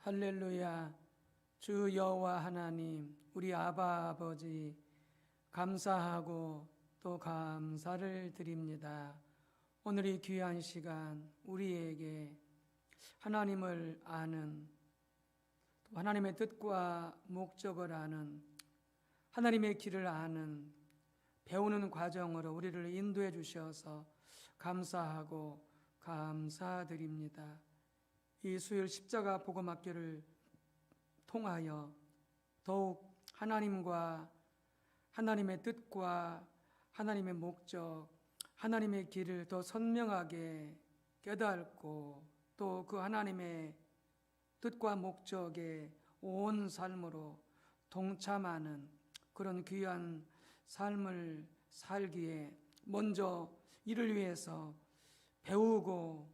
할렐루야. 주 여호와 하나님, 우리 아바 아버지 감사하고 또 감사를 드립니다. 오늘 이 귀한 시간 우리에게 하나님을 아는, 또 하나님의 뜻과 목적을 아는, 하나님의 길을 아는 배우는 과정으로 우리를 인도해 주셔서 감사하고 감사드립니다. 이 수요일 십자가 복음학교를 통하여 더욱 하나님과 하나님의 뜻과 하나님의 목적, 하나님의 길을 더 선명하게 깨닫고 또 그 하나님의 뜻과 목적에 온 삶으로 동참하는 그런 귀한 삶을 살기에 먼저 이를 위해서 배우고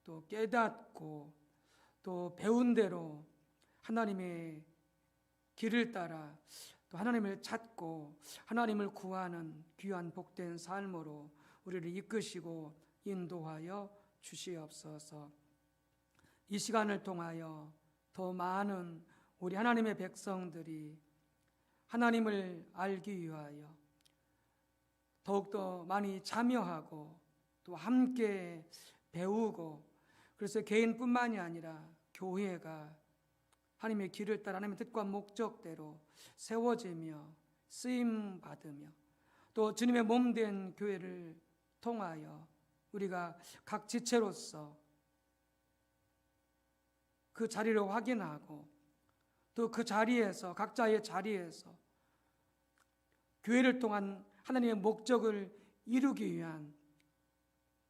또 깨닫고 또 배운 대로 하나님의 길을 따라 또 하나님을 찾고 하나님을 구하는 귀한 복된 삶으로 우리를 이끄시고 인도하여 주시옵소서. 이 시간을 통하여 더 많은 우리 하나님의 백성들이 하나님을 알기 위하여 더욱더 많이 참여하고 또 함께 배우고, 그래서 개인뿐만이 아니라 교회가 하나님의 길을 따라 하나님의 뜻과 목적대로 세워지며 쓰임 받으며 또 주님의 몸된 교회를 통하여 우리가 각 지체로서 그 자리를 확인하고 또 그 자리에서 각자의 자리에서 교회를 통한 하나님의 목적을 이루기 위한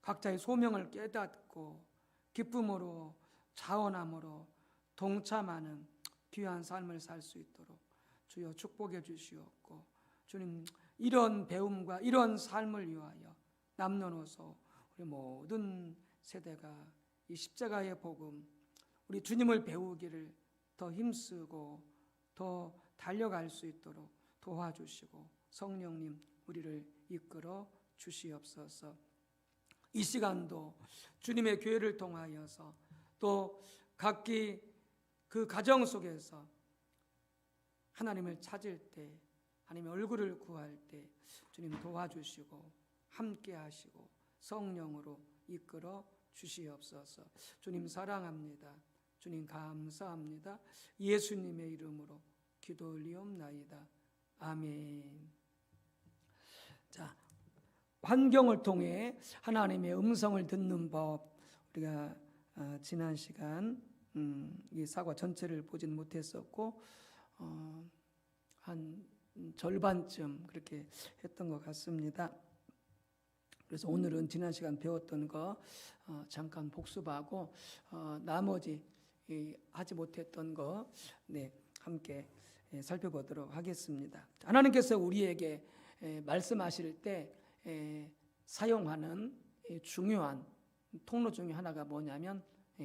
각자의 소명을 깨닫고 기쁨으로 자원함으로 동참하는 귀한 삶을 살 수 있도록 주여 축복해 주시옵고, 주님 이런 배움과 이런 삶을 위하여 남녀노소 우리 모든 세대가 이 십자가의 복음, 우리 주님을 배우기를 더 힘쓰고 더 달려갈 수 있도록 도와주시고 성령님 우리를 이끌어 주시옵소서. 이 시간도 주님의 교회를 통하여서 또 각기 그 가정 속에서 하나님을 찾을 때, 하나님의 얼굴을 구할 때 주님 도와주시고 함께 하시고 성령으로 이끌어 주시옵소서. 주님 사랑합니다. 주님 감사합니다. 예수님의 이름으로 기도 올리옵나이다. 아멘. 자, 환경을 통해 하나님의 음성을 듣는 법, 우리가 지난 시간 이 사과 전체를 보진 못했었고 한 절반쯤 그렇게 했던 것 같습니다. 그래서 오늘은 지난 시간 배웠던 거 잠깐 복습하고 나머지 하지 못했던 거 함께 살펴보도록 하겠습니다. 하나님께서 우리에게 말씀하실 때 사용하는 중요한 통로 중에 하나가 뭐냐면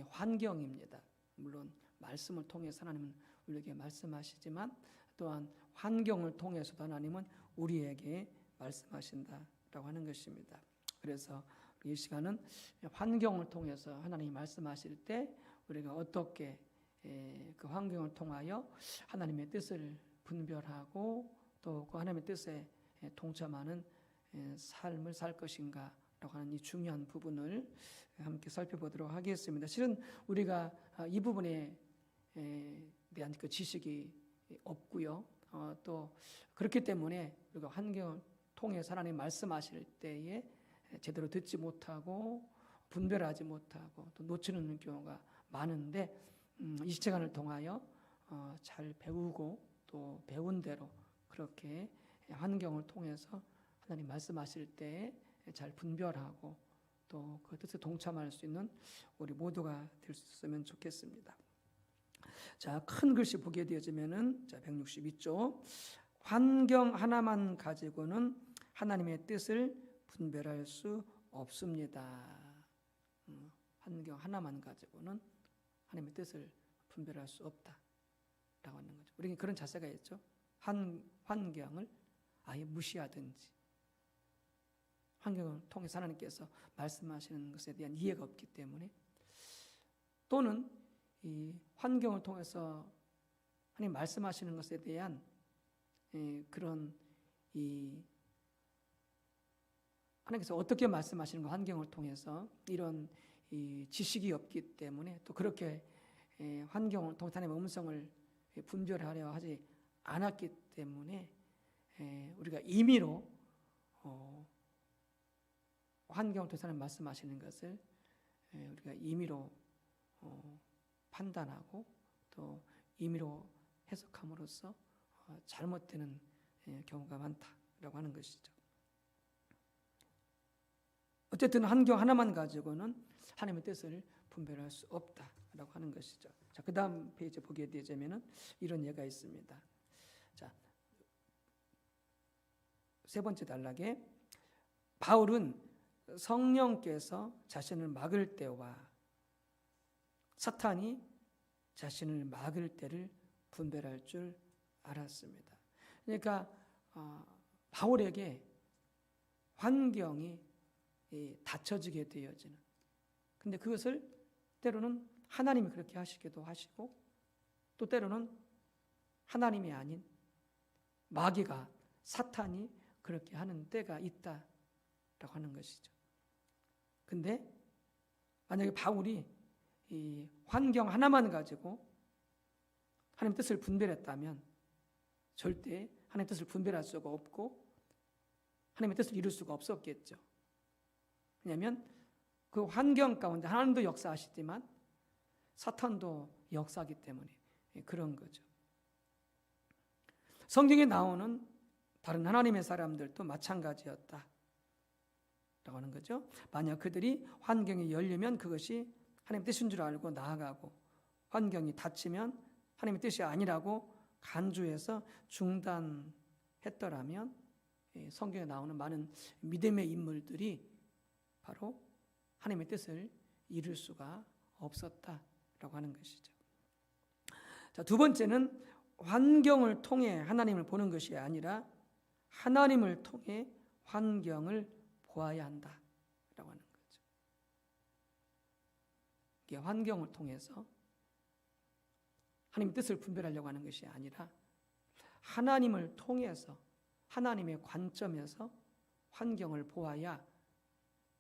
환경입니다. 물론 말씀을 통해서 하나님은 우리에게 말씀하시지만 또한 환경을 통해서도 하나님은 우리에게 말씀하신다라고 하는 것입니다. 그래서 이 시간은 환경을 통해서 하나님이 말씀하실 때 우리가 어떻게 그 환경을 통하여 하나님의 뜻을 분별하고 또 그 하나님의 뜻에 동참하는 삶을 살 것인가 라고 하는 이 중요한 부분을 함께 살펴보도록 하겠습니다. 실은 우리가 이 부분에 대한 그 지식이 없고요. 또 그렇기 때문에 우리가 환경을 통해서 하나님 말씀하실 때에 제대로 듣지 못하고 분별하지 못하고 또 놓치는 경우가 많은데, 이 시간을 통하여 잘 배우고 또 배운 대로 그렇게 환경을 통해서 하나님 말씀하실 때 잘 분별하고 또 그 뜻에 동참할 수 있는 우리 모두가 될 수 있으면 좋겠습니다. 자, 큰 글씨 보게 되어지면은 162쪽, 환경 하나만 가지고는 하나님의 뜻을 분별할 수 없습니다. 환경 하나만 가지고는 하나님의 뜻을 분별할 수 없다라고 하는 거죠. 우리는 그런 자세가 있죠. 환경을 아예 무시하든지, 환경을 통해서 하나님께서 말씀하시는 것에 대한 이해가 없기 때문에, 또는 이 환경을 통해서 하나님 말씀하시는 것에 대한 그런 이 하나님께서 어떻게 말씀하시는 거 환경을 통해서 이런 이 지식이 없기 때문에 또 그렇게 환경을 통해 하나님의 음성을 분별하려 하지 않았기 때문에 우리가 임의로 환경을 통해서 하나님 말씀하시는 것을 우리가 임의로 판단하고 또 임의로 해석함으로써 잘못되는 경우가 많다라고 하는 것이죠. 어쨌든 환경 하나만 가지고는 하나님의 뜻을 분별할 수 없다라고 하는 것이죠. 자, 그 다음 페이지 보게 되자면은 이런 예가 있습니다. 자, 세 번째 단락에 바울은 성령께서 자신을 막을 때와 사탄이 자신을 막을 때를 분별할 줄 알았습니다. 그러니까 바울에게 환경이 닫혀지게 되어지는, 근데 그것을 때로는 하나님이 그렇게 하시기도 하시고 또 때로는 하나님이 아닌 마귀가 사탄이 그렇게 하는 때가 있다라고 하는 것이죠. 근데 만약에 바울이 이 환경 하나만 가지고 하나님의 뜻을 분별했다면 절대 하나님의 뜻을 분별할 수가 없고 하나님의 뜻을 이룰 수가 없었겠죠. 왜냐하면 그 환경 가운데 하나님도 역사하시지만 사탄도 역사하기 때문에 그런 거죠. 성경에 나오는 다른 하나님의 사람들도 마찬가지였다 라고 하는 거죠. 만약 그들이 환경이 열리면 그것이 하나님의 뜻인 줄 알고 나아가고 환경이 닫히면 하나님의 뜻이 아니라고 간주해서 중단했더라면 성경에 나오는 많은 믿음의 인물들이 바로 하나님의 뜻을 이룰 수가 없었다라고 하는 것이죠. 자, 두 번째는 환경을 통해 하나님을 보는 것이 아니라 하나님을 통해 환경을 보아야 한다라고 하는 거죠. 이게 환경을 통해서 하나님의 뜻을 분별하려고 하는 것이 아니라 하나님을 통해서 하나님의 관점에서 환경을 보아야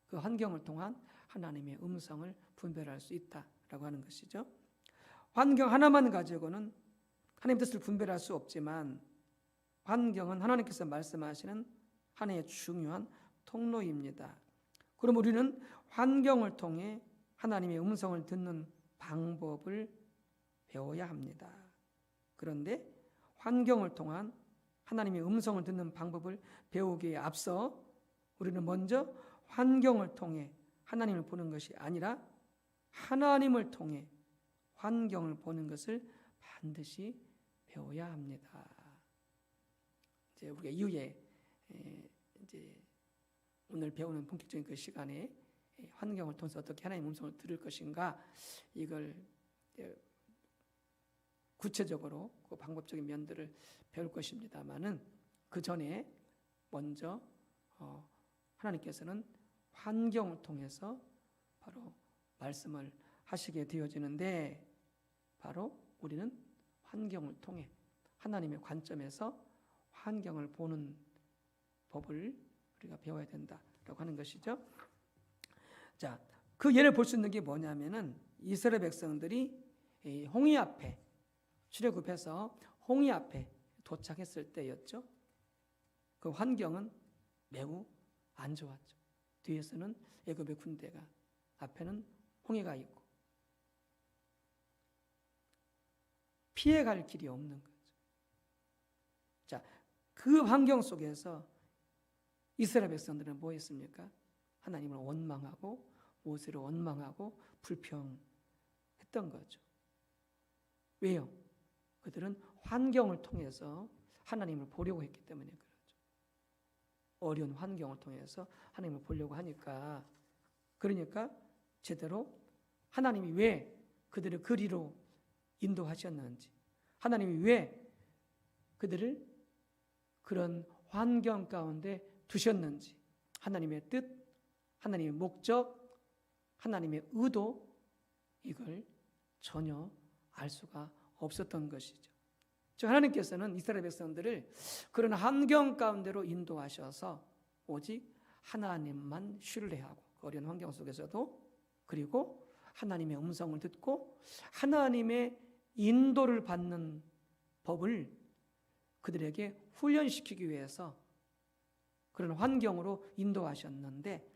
그 환경을 통한 하나님의 음성을 분별할 수 있다라고 하는 것이죠. 환경 하나만 가지고는 하나님의 뜻을 분별할 수 없지만 환경은 하나님께서 말씀하시는 하나의 중요한 통로입니다. 그럼 우리는 환경을 통해 하나님의 음성을 듣는 방법을 배워야 합니다. 그런데 환경을 통한 하나님의 음성을 듣는 방법을 배우기에 앞서 우리는 먼저 환경을 통해 하나님을 보는 것이 아니라 하나님을 통해 환경을 보는 것을 반드시 배워야 합니다. 이제 우리가 이후에 이제 오늘 배우는 본격적인 그 시간에 환경을 통해서 어떻게 하나님의 음성을 들을 것인가 이걸 구체적으로 그 방법적인 면들을 배울 것입니다만은 그 전에 먼저 하나님께서는 환경을 통해서 바로 말씀을 하시게 되어지는데 바로 우리는 환경을 통해 하나님의 관점에서 환경을 보는 법을 우리가 배워야 된다라고 하는 것이죠. 자, 그 예를 볼 수 있는 게 뭐냐면은 이스라엘 백성들이 홍해 앞에 출애굽해서 홍해 앞에 도착했을 때였죠. 그 환경은 매우 안 좋았죠. 뒤에서는 애굽의 군대가, 앞에는 홍해가 있고 피해갈 길이 없는 거죠. 자, 그 환경 속에서 이스라엘 백성들은 뭐 했습니까? 하나님을 원망하고 모세를 원망하고 불평했던 거죠. 왜요? 그들은 환경을 통해서 하나님을 보려고 했기 때문에 그렇죠. 어려운 환경을 통해서 하나님을 보려고 하니까, 그러니까 제대로 하나님이 왜 그들을 그리로 인도하셨는지, 하나님이 왜 그들을 그런 환경 가운데 두셨는지, 하나님의 뜻, 하나님의 목적, 하나님의 의도, 이걸 전혀 알 수가 없었던 것이죠. 즉 하나님께서는 이스라엘 백성들을 그런 환경 가운데로 인도하셔서 오직 하나님만 신뢰하고 그 어려운 환경 속에서도 그리고 하나님의 음성을 듣고 하나님의 인도를 받는 법을 그들에게 훈련시키기 위해서 그런 환경으로 인도하셨는데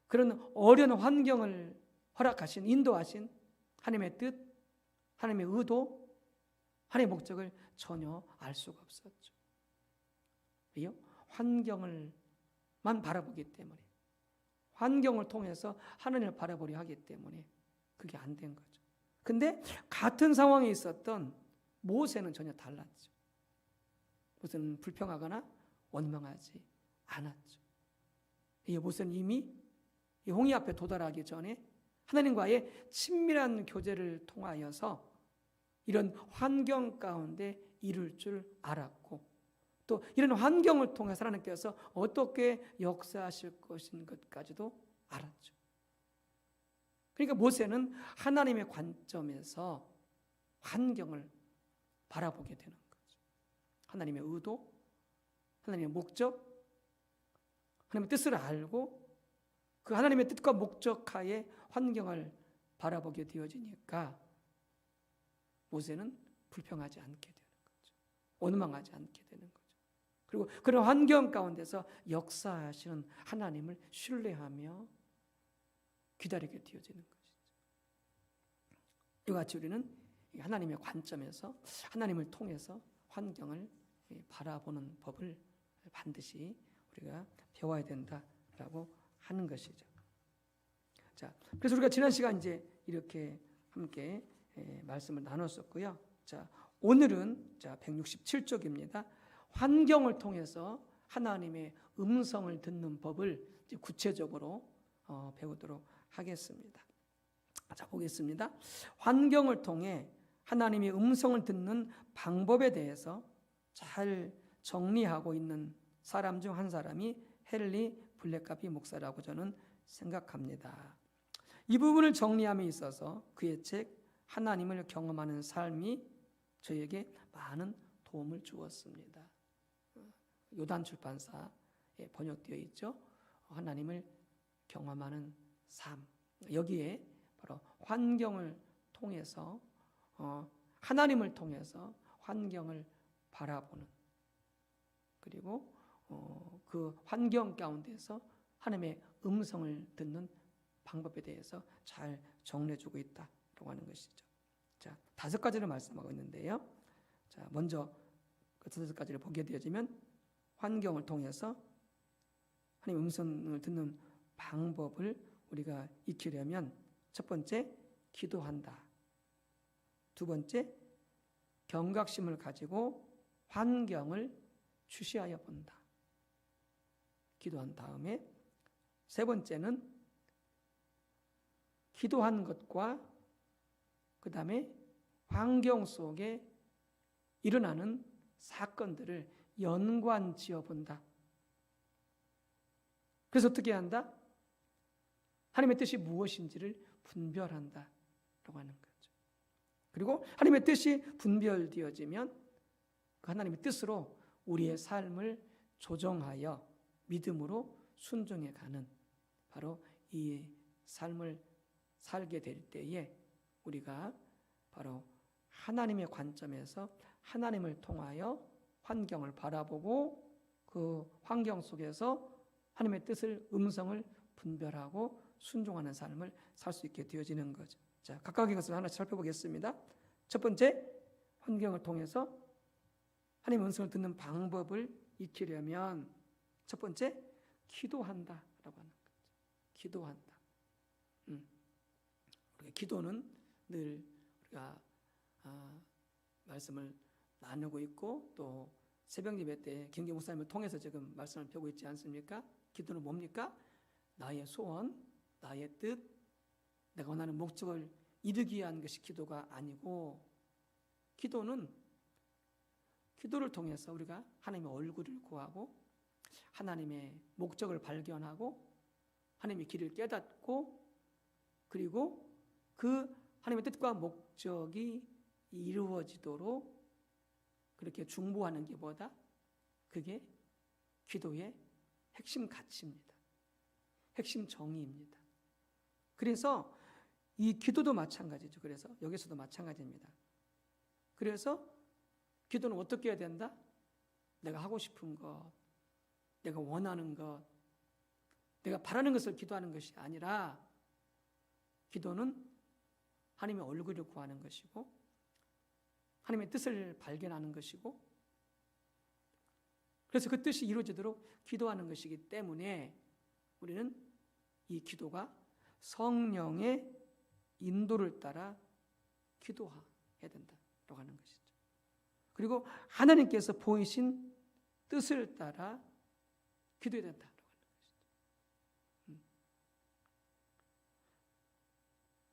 그런 어려운 환경을 허락하신 인도하신 하나님의 뜻, 하나님의 의도, 하나님의 목적을 전혀 알 수가 없었죠. 왜요? 환경을만 바라보기 때문에 환경을 통해서 하나님을 바라보려 하기 때문에 그게 안 된 거죠. 근데 같은 상황에 있었던 모세는 전혀 달랐죠. 모세는 불평하거나 원망하지 않았죠. 모세는 이미 이 홍해 앞에 도달하기 전에 하나님과의 친밀한 교제를 통하여서 이런 환경 가운데 이룰 줄 알았고 또 이런 환경을 통해서 하나님께서 어떻게 역사하실 것인 것까지도 알았죠. 그러니까 모세는 하나님의 관점에서 환경을 바라보게 되는 거죠. 하나님의 의도, 하나님의 목적, 하나님의 뜻을 알고 그 하나님의 뜻과 목적 하에 환경을 바라보게 되어지니까 모세는 불평하지 않게 되는 거죠. 원망하지 않게 되는 거죠. 그리고 그런 환경 가운데서 역사하시는 하나님을 신뢰하며 기다리게 되어지는 것이죠. 이와 같이 우리는 하나님의 관점에서 하나님을 통해서 환경을 바라보는 법을 반드시 우리가 배워야 된다라고 하는 것이죠. 자, 그래서 우리가 지난 시간 이제 이렇게 함께 말씀을 나눴었고요. 자, 오늘은 167쪽입니다. 환경을 통해서 하나님의 음성을 듣는 법을 이제 구체적으로 배우도록 하겠습니다. 자, 보겠습니다. 환경을 통해 하나님의 음성을 듣는 방법에 대해서 잘 정리하고 있는 사람 중 한 사람이 헨리 블랙카피 목사라고 저는 생각합니다. 이 부분을 정리함에 있어서 그의 책 하나님을 경험하는 삶이 저에게 많은 도움을 주었습니다. 요단 출판사에 번역되어 있죠. 하나님을 경험하는 삶. 여기에 바로 환경을 통해서 하나님을 통해서 환경을 바라보는 그리고 그 환경 가운데서 하나님의 음성을 듣는 방법에 대해서 잘 정리해주고 있다라고 하는 것이죠. 자, 5가지를 말씀하고 있는데요. 자, 먼저 그 5가지를 보게 되어지면 환경을 통해서 하나님의 음성을 듣는 방법을 우리가 익히려면 첫 번째, 기도한다. 두 번째, 경각심을 가지고 환경을 주시하여 본다. 기도한 다음에 세 번째는 기도한 것과 그 다음에 환경 속에 일어나는 사건들을 연관지어 본다. 그래서 어떻게 한다? 하나님의 뜻이 무엇인지를 분별한다 라고 하는 거죠. 그리고 하나님의 뜻이 분별되어지면 그 하나님의 뜻으로 우리의 삶을 조정하여 믿음으로 순종해 가는 바로 이 삶을 살게 될 때에 우리가 바로 하나님의 관점에서 하나님을 통하여 환경을 바라보고 그 환경 속에서 하나님의 뜻을 음성을 분별하고 순종하는 삶을 살 수 있게 되어지는 거죠. 자, 각각의 것을 하나씩 살펴보겠습니다. 첫 번째, 환경을 통해서 하나님의 음성을 듣는 방법을 익히려면 첫 번째, 기도한다라고 하는 거죠. 기도한다. 기도는 늘 우리가 말씀을 나누고 있고 또 새벽 예배 때 김기 목사님을 통해서 지금 말씀을 펴고 있지 않습니까? 기도는 뭡니까? 나의 소원, 나의 뜻, 내가 원하는 목적을 이루기 위한 것이 기도가 아니고 기도는 기도를 통해서 우리가 하나님의 얼굴을 구하고 하나님의 목적을 발견하고 하나님의 길을 깨닫고 그리고 그 하나님의 뜻과 목적이 이루어지도록 그렇게 중보하는 게 뭐다? 그게 기도의 핵심 가치입니다. 핵심 정의입니다. 그래서 이 기도도 마찬가지죠. 그래서 여기서도 마찬가지입니다. 그래서 기도는 어떻게 해야 된다? 내가 하고 싶은 것, 내가 원하는 것, 내가 바라는 것을 기도하는 것이 아니라 기도는 하나님의 얼굴을 구하는 것이고 하나님의 뜻을 발견하는 것이고 그래서 그 뜻이 이루어지도록 기도하는 것이기 때문에 우리는 이 기도가 성령의 인도를 따라 기도해야 된다라고 하는 것이죠. 그리고 하나님께서 보이신 뜻을 따라 기도해야 된다라고 하는 것이죠.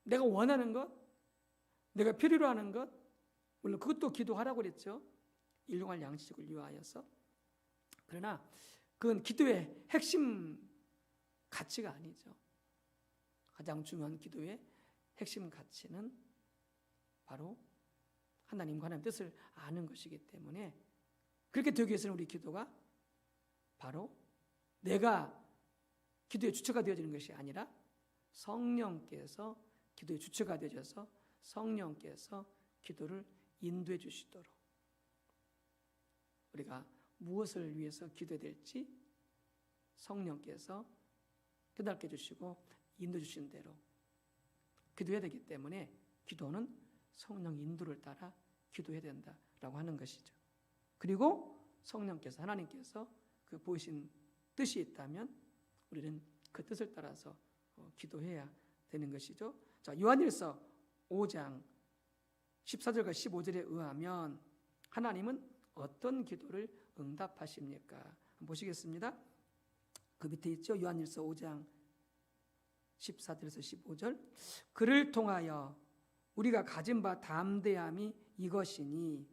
내가 원하는 것, 내가 필요로 하는 것, 물론 그것도 기도하라고 그랬죠. 일용할 양식을 위하여서. 그러나 그건 기도의 핵심 가치가 아니죠. 가장 중요한 기도의 핵심 가치는 바로 하나님과 하나님의 뜻을 아는 것이기 때문에 그렇게 되기 위해서는 우리 기도가 바로 내가 기도의 주체가 되어지는 것이 아니라 성령께서 기도의 주체가 되어져서 성령께서 기도를 인도해 주시도록 우리가 무엇을 위해서 기도해야 될지 성령께서 깨닫게 해주시고 인도해 주신 대로 기도해야 되기 때문에 기도는 성령 인도를 따라 기도해야 된다라고 하는 것이죠. 그리고 성령께서 하나님께서 그 보이신 뜻이 있다면 우리는 그 뜻을 따라서 기도해야 되는 것이죠. 자, 요한일서 5장 14절과 15절에 의하면 하나님은 어떤 기도를 응답하십니까? 한번 보시겠습니다. 그 밑에 있죠. 요한일서 5장 14절에서 15절. 그를 통하여 우리가 가진 바 담대함이 이것이니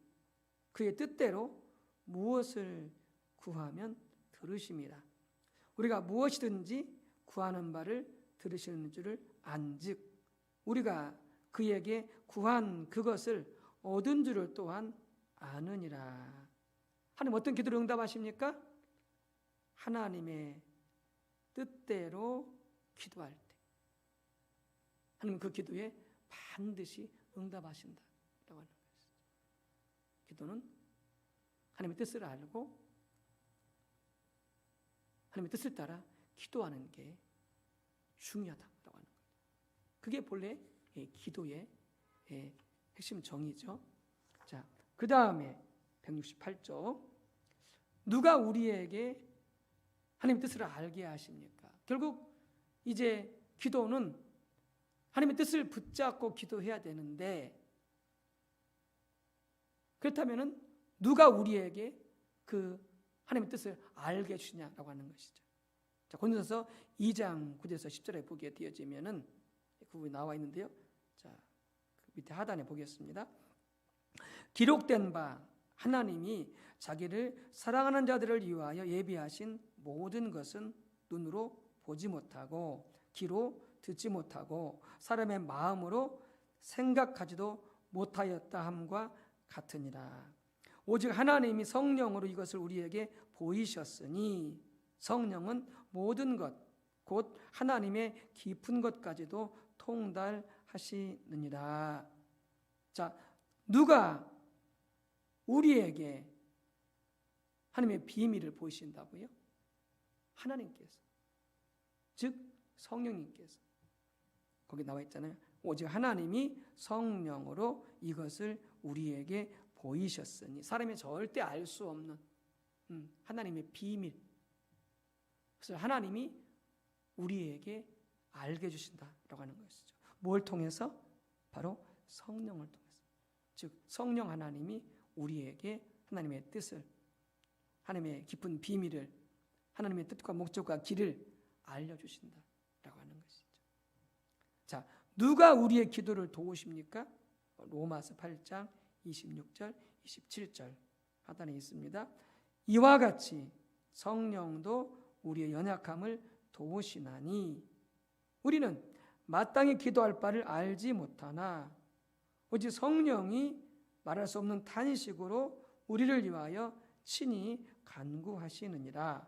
그의 뜻대로 무엇을 구하면 들으심이라. 우리가 무엇이든지 구하는 바를 들으시는 줄을 안즉 우리가 그에게 구한 그것을 얻은 줄을 또한 아느니라. 하나님 어떤 기도를 응답하십니까? 하나님의 뜻대로 기도할 때 하나님 그 기도에 반드시 응답하신다라고 하는 것이죠. 기도는 하나님의 뜻을 알고 하나님의 뜻을 따라 기도하는 게 중요하다고 하는 거예요. 그게 본래 기도의 핵심 정의죠. 자, 그 다음에 168쪽. 누가 우리에게 하나님의 뜻을 알게 하십니까? 결국 이제 기도는 하나님의 뜻을 붙잡고 기도해야 되는데 그렇다면은 누가 우리에게 그 하나님의 뜻을 알게 해주시냐라고 하는 것이죠. 자, 고린도서 2장 9절에서 10절에 보게 되어지면은 그 부분이 나와 있는데요. 자, 그 밑에 하단에 보겠습니다. 기록된 바 하나님이 자기를 사랑하는 자들을 위하여 예비하신 모든 것은 눈으로 보지 못하고 귀로 듣지 못하고 사람의 마음으로 생각하지도 못하였다 함과 같으니라. 오직 하나님이 성령으로 이것을 우리에게 보이셨으니 성령은 모든 것 곧 하나님의 깊은 것까지도 통달하시느니라. 자, 누가 우리에게 하나님의 비밀을 보이신다고요? 하나님께서, 즉 성령님께서. 거기 나와 있잖아요. 오직 하나님이 성령으로 이것을 우리에게 보이셨으니. 사람이 절대 알 수 없는 하나님의 비밀. 그래서 하나님이 우리에게 알게 해주신다라고 하는 것이죠. 뭘 통해서? 바로 성령을 통해서. 즉 성령 하나님이 우리에게 하나님의 뜻을, 하나님의 깊은 비밀을, 하나님의 뜻과 목적과 길을 알려주신다라고 하는 것이죠. 자, 누가 우리의 기도를 도우십니까? 로마서 8장 26절, 27절 하단에 있습니다. 이와 같이 성령도 우리의 연약함을 도우시나니 우리는 마땅히 기도할 바를 알지 못하나 오직 성령이 말할 수 없는 탄식으로 우리를 위하여 친히 간구하시느니라.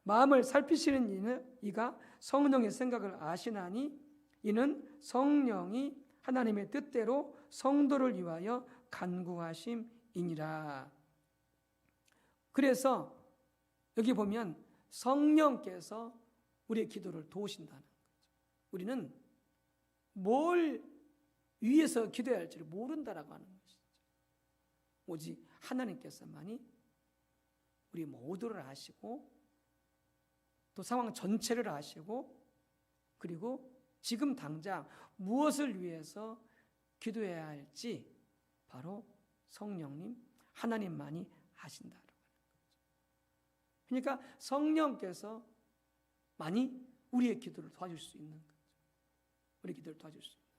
마음을 살피시는 이가 성령의 생각을 아시나니 이는 성령이 하나님의 뜻대로 성도를 위하여 간구하심이니라. 그래서 여기 보면 성령께서 우리의 기도를 도우신다는 거죠. 우리는 뭘 위해서 기도해야 할지를 모른다라고 하는 것이죠. 오직 하나님께서만이 우리 모두를 아시고 또 상황 전체를 아시고 그리고 지금 당장 무엇을 위해서 기도해야 할지 바로 성령님 하나님만이 아신다라고 하는 거죠. 그러니까 성령께서 많이 우리의 기도를 도와줄 수 있는 거죠. 우리 기도를 도와줄 수 있는 거죠.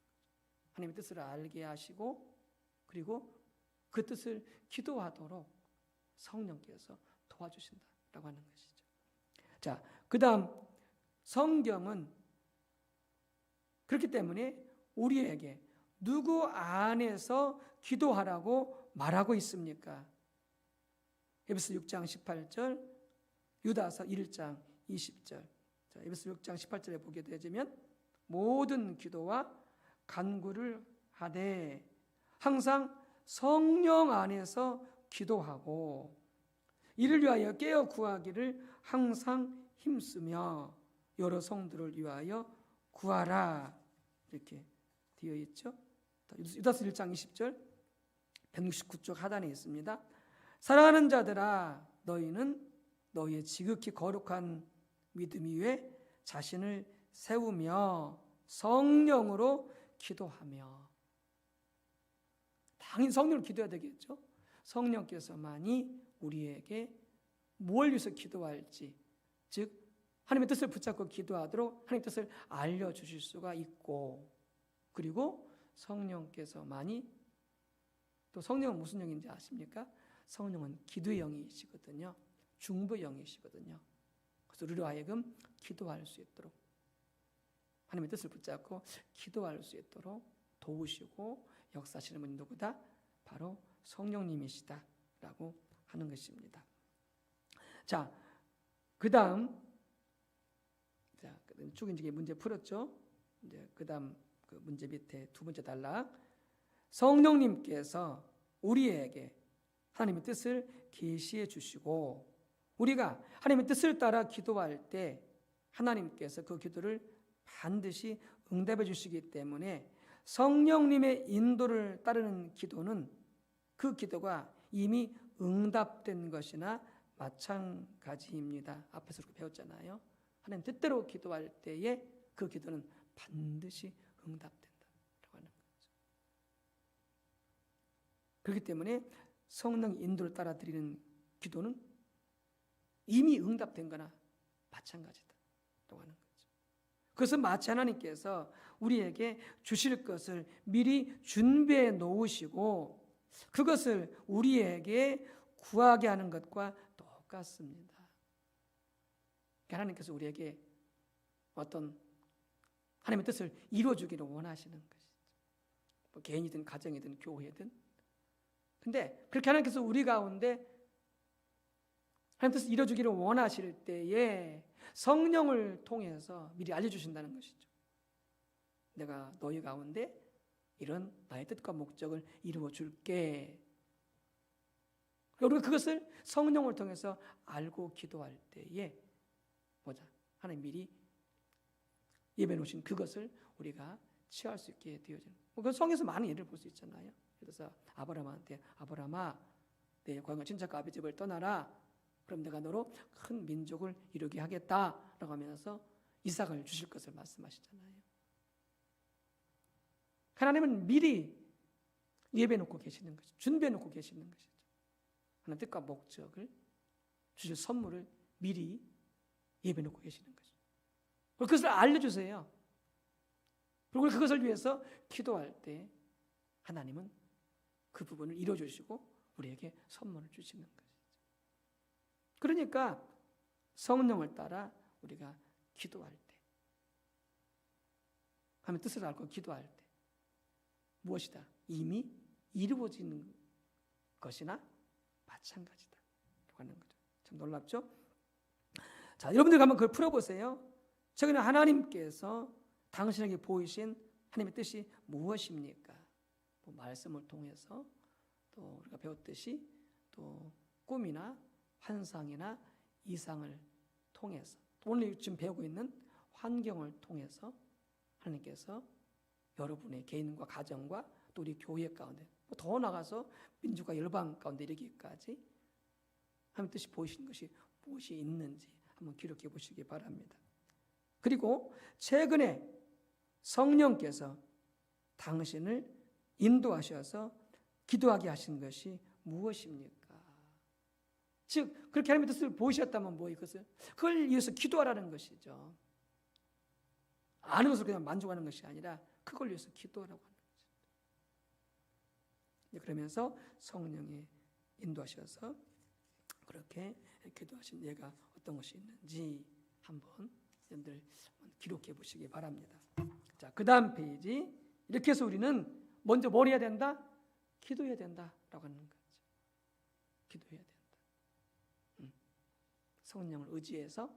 하나님의 뜻을 알게 하시고 그리고 그 뜻을 기도하도록 성령께서 도와주신다라고 하는 것이죠. 자, 그다음 성경은 그렇기 때문에 우리에게 누구 안에서 기도하라고 말하고 있습니까? 에베소 6장 18절, 유다서 1장 20절. 자, 에베소 6장 18절에 보게 되면 모든 기도와 간구를 하되 항상 성령 안에서 기도하고 이를 위하여 깨어 구하기를 항상 힘쓰며 여러 성도를 위하여 구하라. 이렇게 되어 있죠. 유다서 1장 20절 169쪽 하단에 있습니다. 사랑하는 자들아 너희는 너희의 지극히 거룩한 믿음 위에 자신을 세우며 성령으로 기도하며. 당연히 성령을 기도해야 되겠죠. 성령께서만이 우리에게 뭘 위해서 기도할지, 즉 하나님의 뜻을 붙잡고 기도하도록 하나님의 뜻을 알려주실 수가 있고, 그리고 성령께서만이, 또 성령은 무슨 영인지 아십니까? 성령은 기도의 영이시거든요. 중보의 영이시거든요. 그래서 우리로 하여금 기도할 수 있도록, 하나님의 뜻을 붙잡고 기도할 수 있도록 도우시고 역사하시는 분이 누구다? 바로 성령님이시다라고 하는 것입니다. 자, 그다음 쭉 이제 문제 풀었죠. 이제 그다음 그 문제 밑에 두 번째 단락, 성령님께서 우리에게 하나님의 뜻을 계시해 주시고 우리가 하나님의 뜻을 따라 기도할 때 하나님께서 그 기도를 반드시 응답해 주시기 때문에 성령님의 인도를 따르는 기도는 그 기도가 이미 응답된 것이나 마찬가지입니다. 앞에서 그렇게 배웠잖아요. 하나님 뜻대로 기도할 때에 그 기도는 반드시 응답된다라고 하는 거죠. 그렇기 때문에 성령 인도를 따라 드리는 기도는 이미 응답된 거나 마찬가지다라고 하는 거죠. 그것은 마치 하나님께서 우리에게 주실 것을 미리 준비해 놓으시고 그것을 우리에게 구하게 하는 것과 똑같습니다. 하나님께서 우리에게 어떤 하나님의 뜻을 이루어주기를 원하시는 것이죠. 뭐 개인이든 가정이든 교회든. 근데 그렇게 하나님께서 우리 가운데 하나님의 뜻을 이루어주기를 원하실 때에 성령을 통해서 미리 알려주신다는 것이죠. 내가 너희 가운데 이런 나의 뜻과 목적을 이루어 줄게. 우리가 그것을 성령을 통해서 알고 기도할 때에 하나님 미리 예배해 놓으신 그것을 우리가 취할 수 있게 되어지는. 그 성경에서 많은 예를 볼 수 있잖아요. 그래서 아브라함한테 아브라함아 내 고향과 친척과 아비 집을 떠나라. 그럼 내가 너로 큰 민족을 이루게 하겠다라고 하면서 이삭을 주실 것을 말씀하시잖아요. 하나님은 미리 예배해 놓고 계시는 것이죠. 준비해 놓고 계시는 것이죠. 하나님 뜻과 목적을 주실 선물을 미리 예배해 놓고 계시는 것이죠. 그것을 알려주세요. 그리고 그것을 위해서 기도할 때 하나님은 그 부분을 이루어주시고 우리에게 선물을 주시는 것이죠. 그러니까 성령을 따라 우리가 기도할 때 하면 뜻을 알고 기도할 때 무엇이다? 이미 이루어지는 것이나 마찬가지다 하는 거죠. 참 놀랍죠? 자, 여러분들 한번 그걸 풀어보세요. 최근에 하나님께서 당신에게 보이신 하나님의 뜻이 무엇입니까? 뭐 말씀을 통해서 또 우리가 배웠듯이 또 꿈이나 환상이나 이상을 통해서 오늘 지금 배우고 있는 환경을 통해서 하나님께서 여러분의 개인과 가정과 또 우리 교회 가운데 더 나아가서 민족과 열방 가운데 이르기까지 하나님 뜻이 보이시는 것이 무엇이 있는지 한번 기록해 보시기 바랍니다. 그리고 최근에 성령께서 당신을 인도하셔서 기도하게 하신 것이 무엇입니까? 즉 그렇게 하나님의 뜻을 보이셨다면 뭐 이것을 그걸 위해서 기도하라는 것이죠. 아는 것을 그냥 만족하는 것이 아니라 그걸 위해서 기도하라고 하는 거죠. 그러면서 성령이 인도하셔서 그렇게 기도하신 예가 어떤 것이 있는지 한번 여러분들 기록해 보시기 바랍니다. 자, 그 다음 페이지. 이렇게 해서 우리는 먼저 뭘 해야 된다? 기도해야 된다라고 하는 거죠. 기도해야 된다. 성령을 의지해서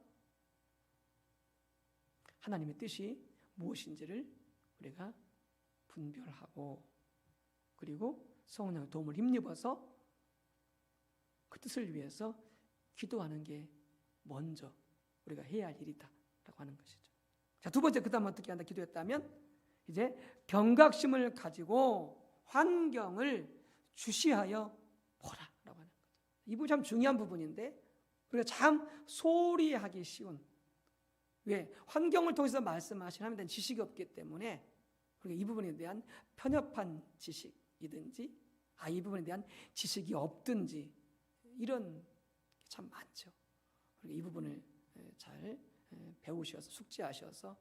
하나님의 뜻이 무엇인지를 우리가 분별하고 그리고 성령의 도움을 힘입어서 그 뜻을 위해서 기도하는 게 먼저 우리가 해야 할 일이다라고 하는 것이죠. 자, 두 번째 그 다음 어떻게 한다 기도했다면 이제 경각심을 가지고 환경을 주시하여 보라라고 하는 거죠. 이 부분이 참 중요한 부분인데 우리가 참 소홀히 하기 쉬운 왜? 환경을 통해서 말씀하신 하나님에 대한 지식이 없기 때문에 우리가 이 부분에 대한 편협한 지식이든지 이 부분에 대한 지식이 없든지 이런 게 참 많죠. 이 부분을 잘 배우셔서 숙지하셔서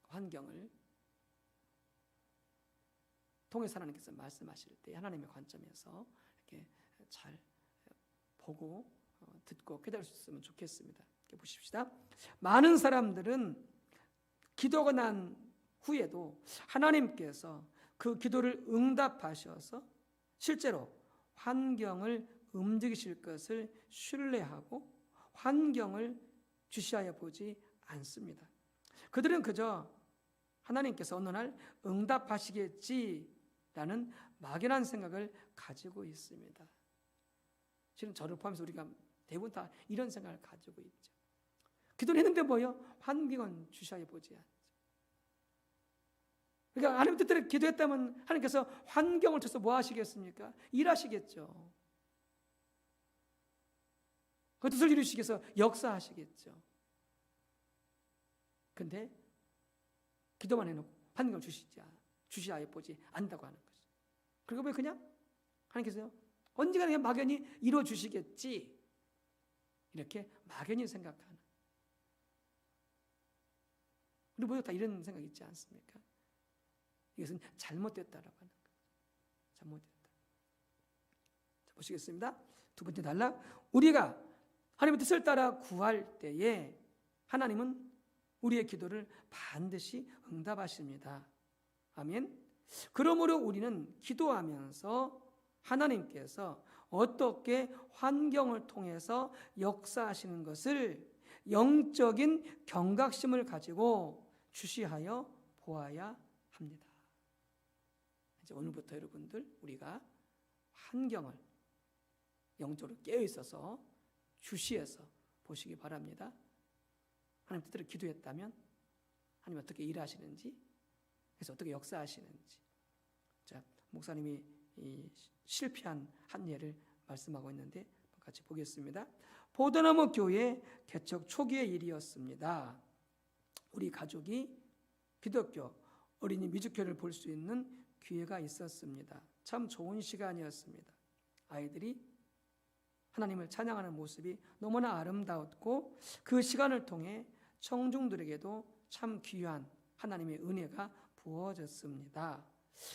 환경을 통해서 하나님께서 말씀하실 때 하나님의 관점에서 이렇게 잘 보고 듣고 깨달을 수 있으면 좋겠습니다. 이렇게 보십시다. 많은 사람들은 기도가 난 후에도 하나님께서 그 기도를 응답하셔서 실제로 환경을 움직이실 것을 신뢰하고 환경을 주시하여 보지 않습니다. 그들은 그저 하나님께서 어느 날 응답하시겠지라는 막연한 생각을 가지고 있습니다. 실은 저를 포함해서 우리가 대부분 다 이런 생각을 가지고 있죠. 기도를 했는데 뭐요? 환경은 주시하여 보지 않죠. 그러니까 하나님 뜻대로 기도했다면 하나님께서 환경을 줘서 뭐 하시겠습니까? 일하시겠죠. 그 뜻을 이루시기 위해서 역사하시겠죠. 근데 기도만 해놓고 환경을 주시하여 보지 않는다고 하는 거죠. 그리고 왜 그냥 하나님께서 언젠가 그냥 막연히 이루어 주시겠지 이렇게 막연히 생각하는 우리 모두 다 이런 생각 있지 않습니까? 이것은 잘못됐다라고 하는 거예요. 잘못됐다. 자, 보시겠습니다. 두 번째 단락. 우리가 하나님의 뜻을 따라 구할 때에 하나님은 우리의 기도를 반드시 응답하십니다. 아멘. 그러므로 우리는 기도하면서 하나님께서 어떻게 환경을 통해서 역사하시는 것을 영적인 경각심을 가지고 주시하여 보아야 합니다. 이제 오늘부터 여러분들 우리가 환경을 영적으로 깨어 있어서 주시해서 보시기 바랍니다. 하나님 뜻대로 기도했다면 하나님 어떻게 일하시는지, 그래서 어떻게 역사하시는지. 자, 목사님이 이 실패한 한 예를 말씀하고 있는데 같이 보겠습니다. 포도나무 교회 개척 초기의 일이었습니다. 우리 가족이 기독교 어린이 뮤지컬을 볼 수 있는 기회가 있었습니다. 참 좋은 시간이었습니다. 아이들이 하나님을 찬양하는 모습이 너무나 아름다웠고 그 시간을 통해 청중들에게도 참 귀한 하나님의 은혜가 부어졌습니다.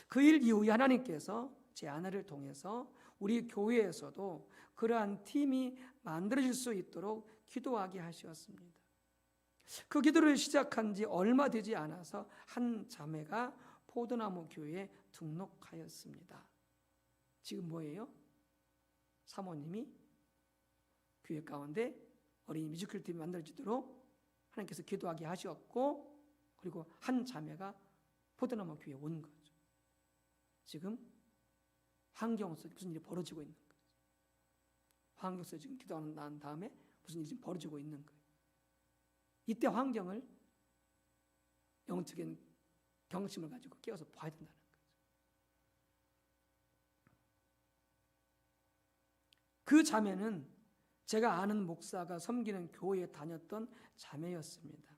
그 일 이후에 하나님께서 제 아내를 통해서 우리 교회에서도 그러한 팀이 만들어질 수 있도록 기도하게 하셨습니다. 그 기도를 시작한 지 얼마 되지 않아서 한 자매가 포도나무 교회에 등록하였습니다. 지금 뭐예요? 사모님이 교회 가운데 어린이 뮤지컬 팀이 만들어지도록 하나님께서 기도하게 하셨고, 그리고 한 자매가 포도나무 교회에 온 거죠. 지금 환경 속에 무슨 일이 벌어지고 있는 거죠. 환경 속에 지금 기도하는 난 다음에 무슨 일이 지금 벌어지고 있는 거예요. 이때 환경을 영적인 경심을 가지고 깨워서 봐야 된다는 거죠. 그 자매는 제가 아는 목사가 섬기는 교회에 다녔던 자매였습니다.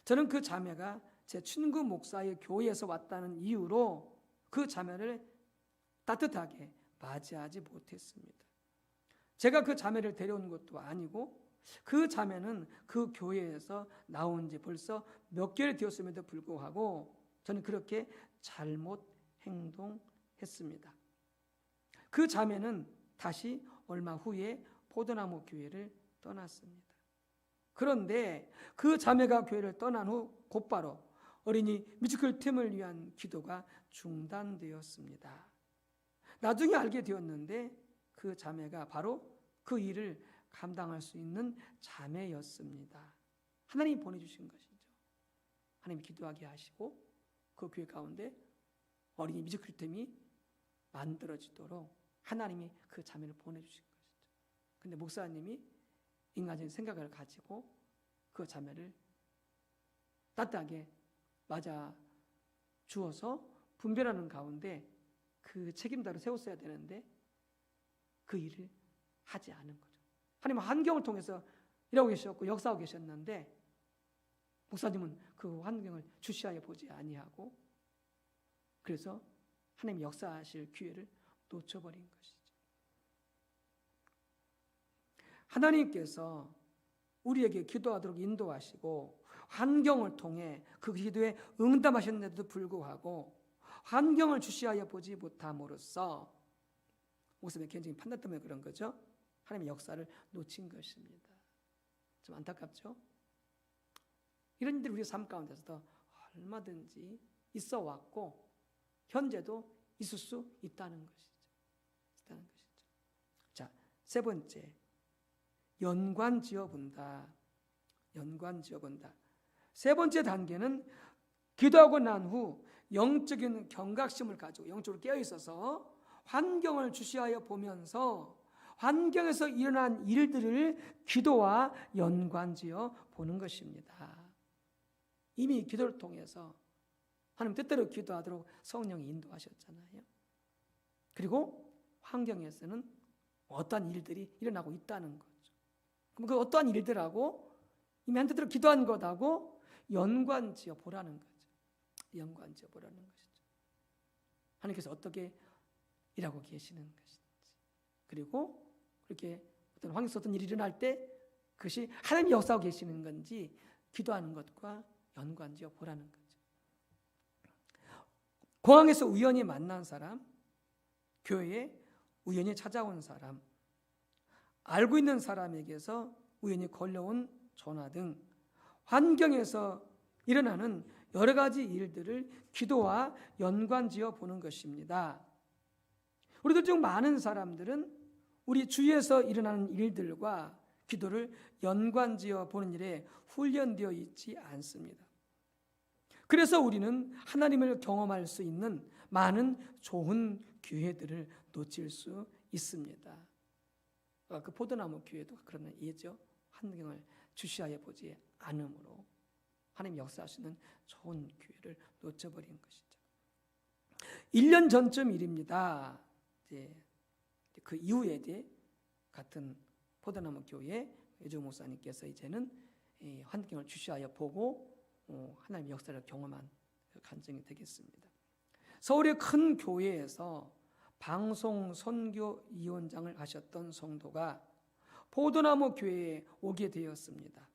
저는 그 자매가 제 친구 목사의 교회에서 왔다는 이유로 그 자매를 따뜻하게 맞이하지 못했습니다. 제가 그 자매를 데려온 것도 아니고, 그 자매는 그 교회에서 나온 지 벌써 몇 개월 되었음에도 불구하고 저는 그렇게 잘못 행동했습니다. 그 자매는 다시 얼마 후에 포도나무 교회를 떠났습니다. 그런데 그 자매가 교회를 떠난 후 곧바로 어린이 뮤지컬 팀을 위한 기도가 중단되었습니다. 나중에 알게 되었는데 그 자매가 바로 그 일을 감당할 수 있는 자매였습니다. 하나님이 보내주신 것이죠. 하나님이 기도하게 하시고 그 교회 가운데 어린이 뮤지컬 팀이 만들어지도록 하나님이 그 자매를 보내주신 것이죠. 근데 목사님이 인간적인 생각을 가지고 그 자매를 따뜻하게 맞아 주어서 분별하는 가운데 그 책임자를 세웠어야 되는데 그 일을 하지 않은 거죠. 하나님은 환경을 통해서 일하고 계셨고 역사하고 계셨는데 목사님은 그 환경을 주시하여 보지 아니하고, 그래서 하나님이 역사하실 기회를 놓쳐버린 것이죠. 하나님께서 우리에게 기도하도록 인도하시고 환경을 통해 그 기도에 응답하셨는데도 불구하고 환경을 주시하여 보지 못함으로써, 목사님의 개인적인 판단 때문에 그런 거죠. 하나님의 역사를 놓친 것입니다. 좀 안타깝죠? 이런 일들이 우리 삶 가운데서도 얼마든지 있어 왔고 현재도 있을 수 있다는 것이죠. 자, 세 번째, 연관 지어본다. 세 번째 단계는 기도하고 난 후 영적인 경각심을 가지고 영적으로 깨어 있어서 환경을 주시하여 보면서 환경에서 일어난 일들을 기도와 연관지어 보는 것입니다. 이미 기도를 통해서 하나님 뜻대로 기도하도록 성령이 인도하셨잖아요. 그리고 환경에서는 어떠한 일들이 일어나고 있다는 거죠. 그럼 그 어떠한 일들하고 이미 한 뜻대로 기도한 것하고 연관지어 보라는 거죠. 연관지어 보라는 것이죠. 하나님께서 어떻게 일하고 계시는 것인지, 그리고 그렇게 어떤 환경에서 어떤 일이 일어날 때 그것이 하나님이 역사하고 계시는 건지 기도하는 것과 연관지어 보라는 거죠. 공항에서 우연히 만난 사람, 교회에 우연히 찾아온 사람, 알고 있는 사람에게서 우연히 걸려온 전화 등 환경에서 일어나는 여러 가지 일들을 기도와 연관지어 보는 것입니다. 우리들 중 많은 사람들은 우리 주위에서 일어나는 일들과 기도를 연관지어 보는 일에 훈련되어 있지 않습니다. 그래서 우리는 하나님을 경험할 수 있는 많은 좋은 기회들을 놓칠 수 있습니다. 그 포도나무 교회도 그런 예죠. 환경을 주시하여 보지 않으므로 하나님 역사하시는 좋은 기회를 놓쳐버린 것이죠. 1년 전쯤 일입니다. 그 이후에 같은 포도나무 교회 여주 목사님께서 이제는 환경을 주시하여 보고 하나님의 역사를 경험한 간증이 되겠습니다. 서울의 큰 교회에서 방송 선교위원장을 하셨던 성도가 포도나무 교회에 오게 되었습니다.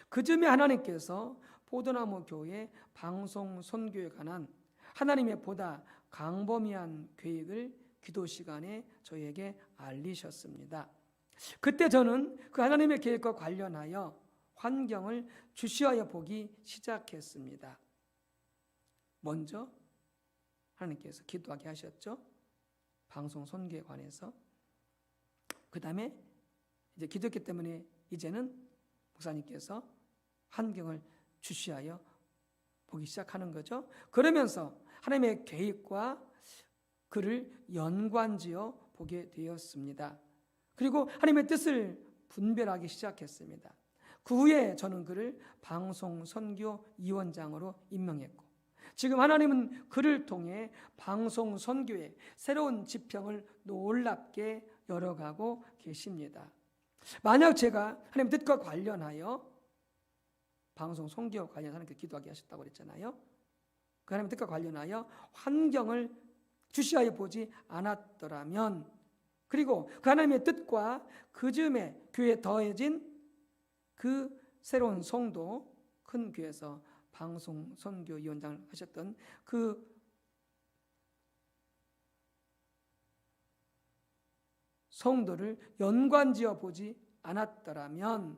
그 즈음에 하나님께서 포도나무 교회 방송 선교에 관한 하나님의 보다 광범위한 계획을 기도 시간에 저에게 알리셨습니다. 그때 저는 그 하나님의 계획과 관련하여 환경을 주시하여 보기 시작했습니다. 먼저 하나님께서 기도하게 하셨죠. 방송 선교에 관해서. 그 다음에 이제 기도했기 때문에 이제는 목사님께서 환경을 주시하여 보기 시작하는 거죠. 그러면서 하나님의 계획과 그를 연관지어 보게 되었습니다. 그리고 하나님의 뜻을 분별하기 시작했습니다. 그 후에 저는 그를 방송 선교 위원장으로 임명했고, 지금 하나님은 그를 통해 방송 선교의 새로운 지평을 놀랍게 열어가고 계십니다. 만약 제가 하나님 뜻과 관련하여 방송 선교 관련해서 하나님께 기도하게 하셨다고 그랬잖아요. 그 하나님 뜻과 관련하여 환경을 주시하여 보지 않았더라면, 그리고 그 하나님의 뜻과 그 즈음에 교회에 더해진 그 새로운 성도, 큰 교회에서 방송 선교 위원장을 하셨던 그 성도를 연관지어 보지 않았더라면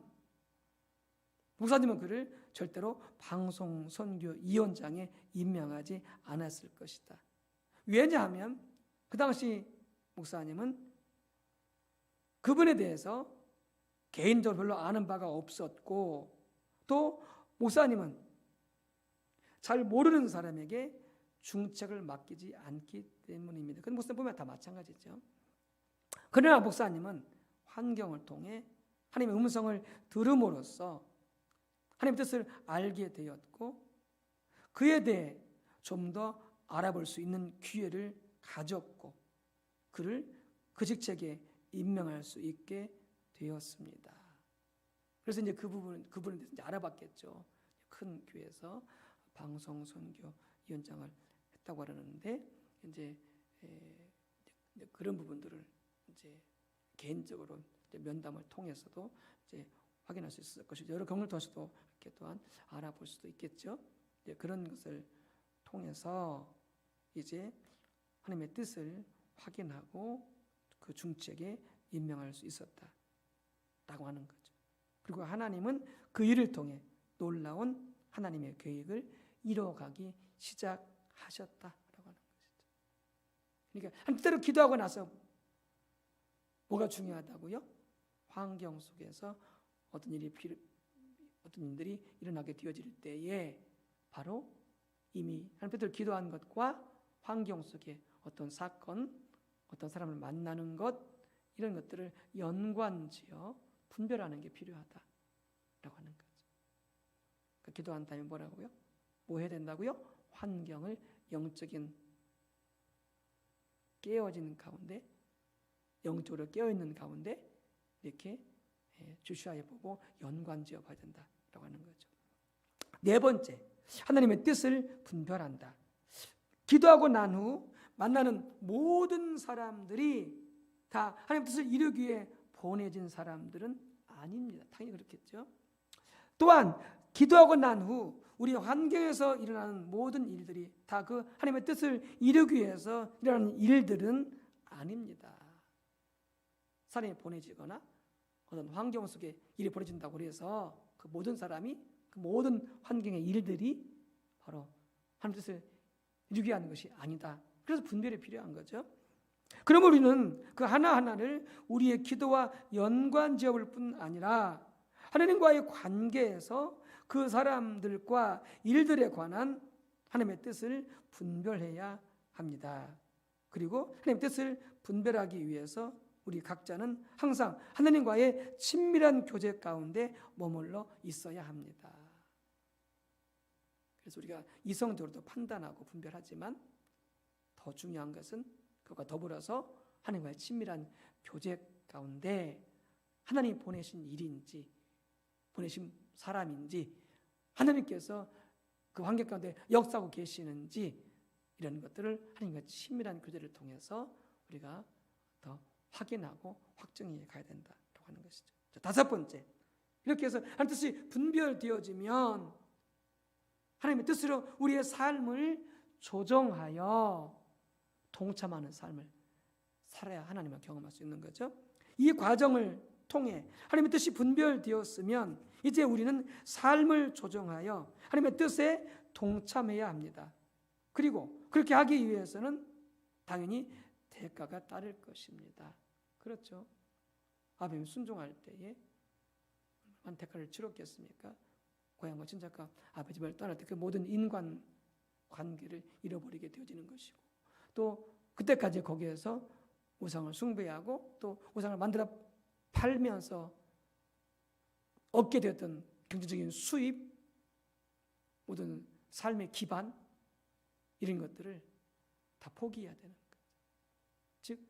목사님은 그를 절대로 방송 선교 위원장에 임명하지 않았을 것이다. 왜냐하면 그 당시 목사님은 그분에 대해서 개인적으로 별로 아는 바가 없었고, 또 목사님은 잘 모르는 사람에게 중책을 맡기지 않기 때문입니다. 그 목사님 보면 다 마찬가지죠. 그러나 목사님은 환경을 통해 하나님의 음성을 들음으로써 하나님의 뜻을 알게 되었고, 그에 대해 좀 더 알아볼 수 있는 기회를 가졌고, 그를 그 직책에 임명할 수 있게 되었습니다. 그래서 이제 그분에 대해서 이제 알아봤겠죠. 큰 교회에서 방송 선교 위원장을 했다고 하는데, 이제 그런 부분들을 이제 개인적으로 이제 면담을 통해서도 이제 확인할 수 있을 것이죠. 여러 경험을 통해서도 이렇게 또한 알아볼 수도 있겠죠. 이제 그런 것을 통해서 이제 하나님의 뜻을 확인하고 그 중책에 임명할 수 있었다라고 하는 거죠. 그리고 하나님은 그 일을 통해 놀라운 하나님의 계획을 이뤄가기 시작하셨다라고 하는 것이죠. 그러니까 한 때로 기도하고 나서 뭐가 중요하다고요? 환경 속에서 어떤 일들이 일어나게 되어질 때에 바로 이미 한 때로 기도한 것과 환경 속에 어떤 사건, 어떤 사람을 만나는 것, 이런 것들을 연관지어 분별하는 게 필요하다라고 하는 거죠. 그러니까 기도한 다음에 뭐라고요? 뭐 해야 된다고요? 환경을 영적인 깨어진 가운데, 영적으로 깨어있는 가운데 이렇게 주시하여 보고 연관지어 봐야 된다라고 하는 거죠. 네 번째, 하나님의 뜻을 분별한다. 기도하고 난 후 만나는 모든 사람들이 다 하나님의 뜻을 이루기 위해 보내진 사람들은 아닙니다. 당연히 그렇겠죠. 또한 기도하고 난 후 우리 환경에서 일어나는 모든 일들이 다 그 하나님의 뜻을 이루기 위해서 일어나는 일들은 아닙니다. 사람이 보내지거나 어떤 환경 속에 일이 벌어진다고 해서 그 모든 사람이, 그 모든 환경의 일들이 바로 하나님의 뜻을 이루게 하는 것이 아니다. 그래서 분별이 필요한 거죠. 그럼 우리는 그 하나하나를 우리의 기도와 연관지어 볼 뿐 아니라 하나님과의 관계에서 그 사람들과 일들에 관한 하나님의 뜻을 분별해야 합니다. 그리고 하나님의 뜻을 분별하기 위해서 우리 각자는 항상 하나님과의 친밀한 교제 가운데 머물러 있어야 합니다. 그래서 우리가 이성적으로도 판단하고 분별하지만 더 중요한 것은 그것과 더불어서 하나님과의 친밀한 교제 가운데 하나님이 보내신 일인지, 보내신 사람인지, 하나님께서 그 환경 가운데 역사하고 계시는지, 이런 것들을 하나님과 친밀한 교제를 통해서 우리가 더 확인하고 확정해 가야 된다라고 하는 것이죠. 자, 다섯 번째, 이렇게 해서 하나님의 뜻이 분별되어지면 하나님의 뜻으로 우리의 삶을 조정하여 동참하는 삶을 살아야 하나님을 경험할 수 있는 거죠. 이 과정을 통해 하나님의 뜻이 분별되었으면 이제 우리는 삶을 조정하여 하나님의 뜻에 동참해야 합니다. 그리고 그렇게 하기 위해서는 당연히 대가가 따를 것입니다. 그렇죠? 아버님 순종할 때에 얼마나 대가를 치렀겠습니까? 고향과 친척과 아버지 집을 떠날 때 그 모든 인간 관계를 잃어버리게 되어지는 것이고, 또 그때까지 거기에서 우상을 숭배하고 또 우상을 만들어 팔면서 얻게 되었던 경제적인 수입, 모든 삶의 기반, 이런 것들을 다 포기해야 되는 거죠. 즉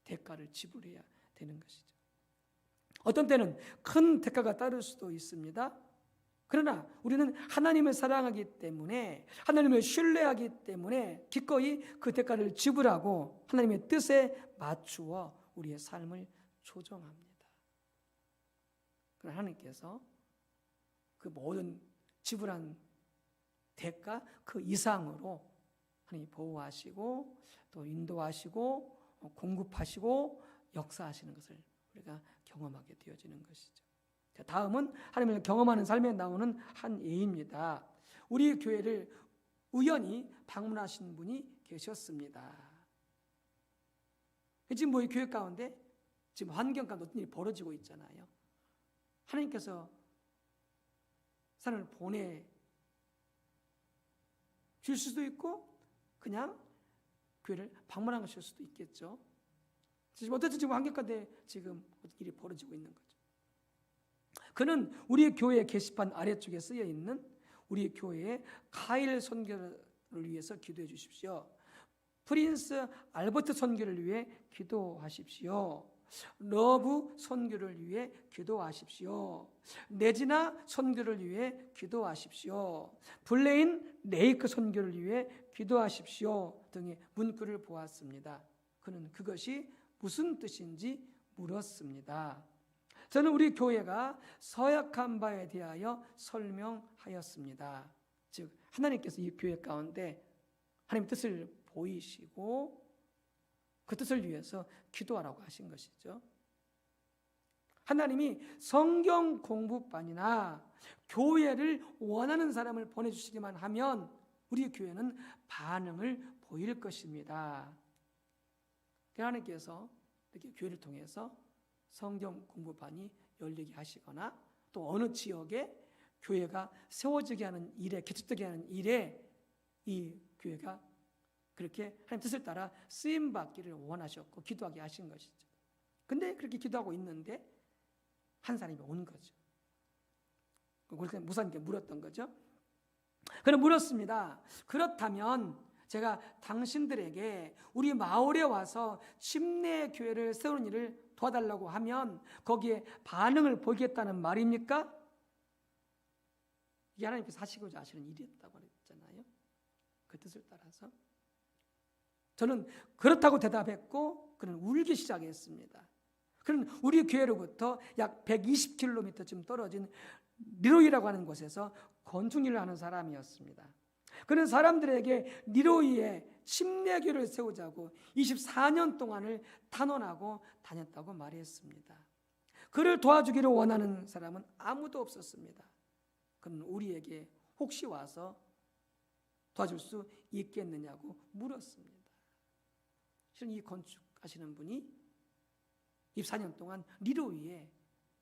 대가를 지불해야 되는 것이죠. 어떤 때는 큰 대가가 따를 수도 있습니다. 그러나 우리는 하나님을 사랑하기 때문에, 하나님을 신뢰하기 때문에 기꺼이 그 대가를 지불하고 하나님의 뜻에 맞추어 우리의 삶을 조정합니다. 그러나 하나님께서 그 모든 지불한 대가 그 이상으로 하나님이 보호하시고 또 인도하시고 공급하시고 역사하시는 것을 우리가 경험하게 되어지는 것이죠. 다음은 하나님을 경험하는 삶에 나오는 한 예입니다. 우리 교회를 우연히 방문하신 분이 계셨습니다. 지금 이 교회 가운데 지금 환경 가운데 어떤 일이 벌어지고 있잖아요. 하나님께서 사람을 보내 줄 수도 있고 그냥 교회를 방문한 것일 수도 있겠죠. 지금 어쨌든 지금 환경 가운데 지금 어떤 일이 벌어지고 있는 거죠. 그는 우리 교회 게시판 아래쪽에 쓰여 있는 우리 교회의 카일 선교를 위해서 기도해 주십시오. 프린스 알버트 선교를 위해 기도하십시오. 러브 선교를 위해 기도하십시오. 네지나 선교를 위해 기도하십시오. 블레인 레이크 선교를 위해 기도하십시오 등의 문구를 보았습니다. 그는 그것이 무슨 뜻인지 물었습니다. 저는 우리 교회가 서약한 바에 대하여 설명하였습니다. 즉 하나님께서 이 교회 가운데 하나님의 뜻을 보이시고 그 뜻을 위해서 기도하라고 하신 것이죠. 하나님이 성경 공부반이나 교회를 원하는 사람을 보내주시기만 하면 우리 교회는 반응을 보일 것입니다. 하나님께서 이렇게 교회를 통해서 성경 공부반이 열리게 하시거나 또 어느 지역에 교회가 세워지게 하는 일에, 개척되게 하는 일에 이 교회가 그렇게 하나님 뜻을 따라 쓰임받기를 원하셨고 기도하게 하신 것이죠. 근데 그렇게 기도하고 있는데 한 사람이 온 거죠. 그래서 목사님께 물었던 거죠. 그럼 물었습니다. 그렇다면 제가 당신들에게 우리 마을에 와서 침례 교회를 세우는 일을 도와달라고 하면 거기에 반응을 보이겠다는 말입니까? 이게 하나님께서 하시고자 하시는 일이었다고 했잖아요. 그 뜻을 따라서 저는 그렇다고 대답했고 그는 울기 시작했습니다. 그는 우리 교회로부터 약 120km쯤 떨어진 니로이라고 하는 곳에서 건축일을 하는 사람이었습니다. 그는 사람들에게 니로이에 침례교를 세우자고 24년 동안을 탄원하고 다녔다고 말했습니다. 그를 도와주기를 원하는 사람은 아무도 없었습니다. 그는 우리에게 혹시 와서 도와줄 수 있겠느냐고 물었습니다. 실은 이 건축하시는 분이 24년 동안 니로이에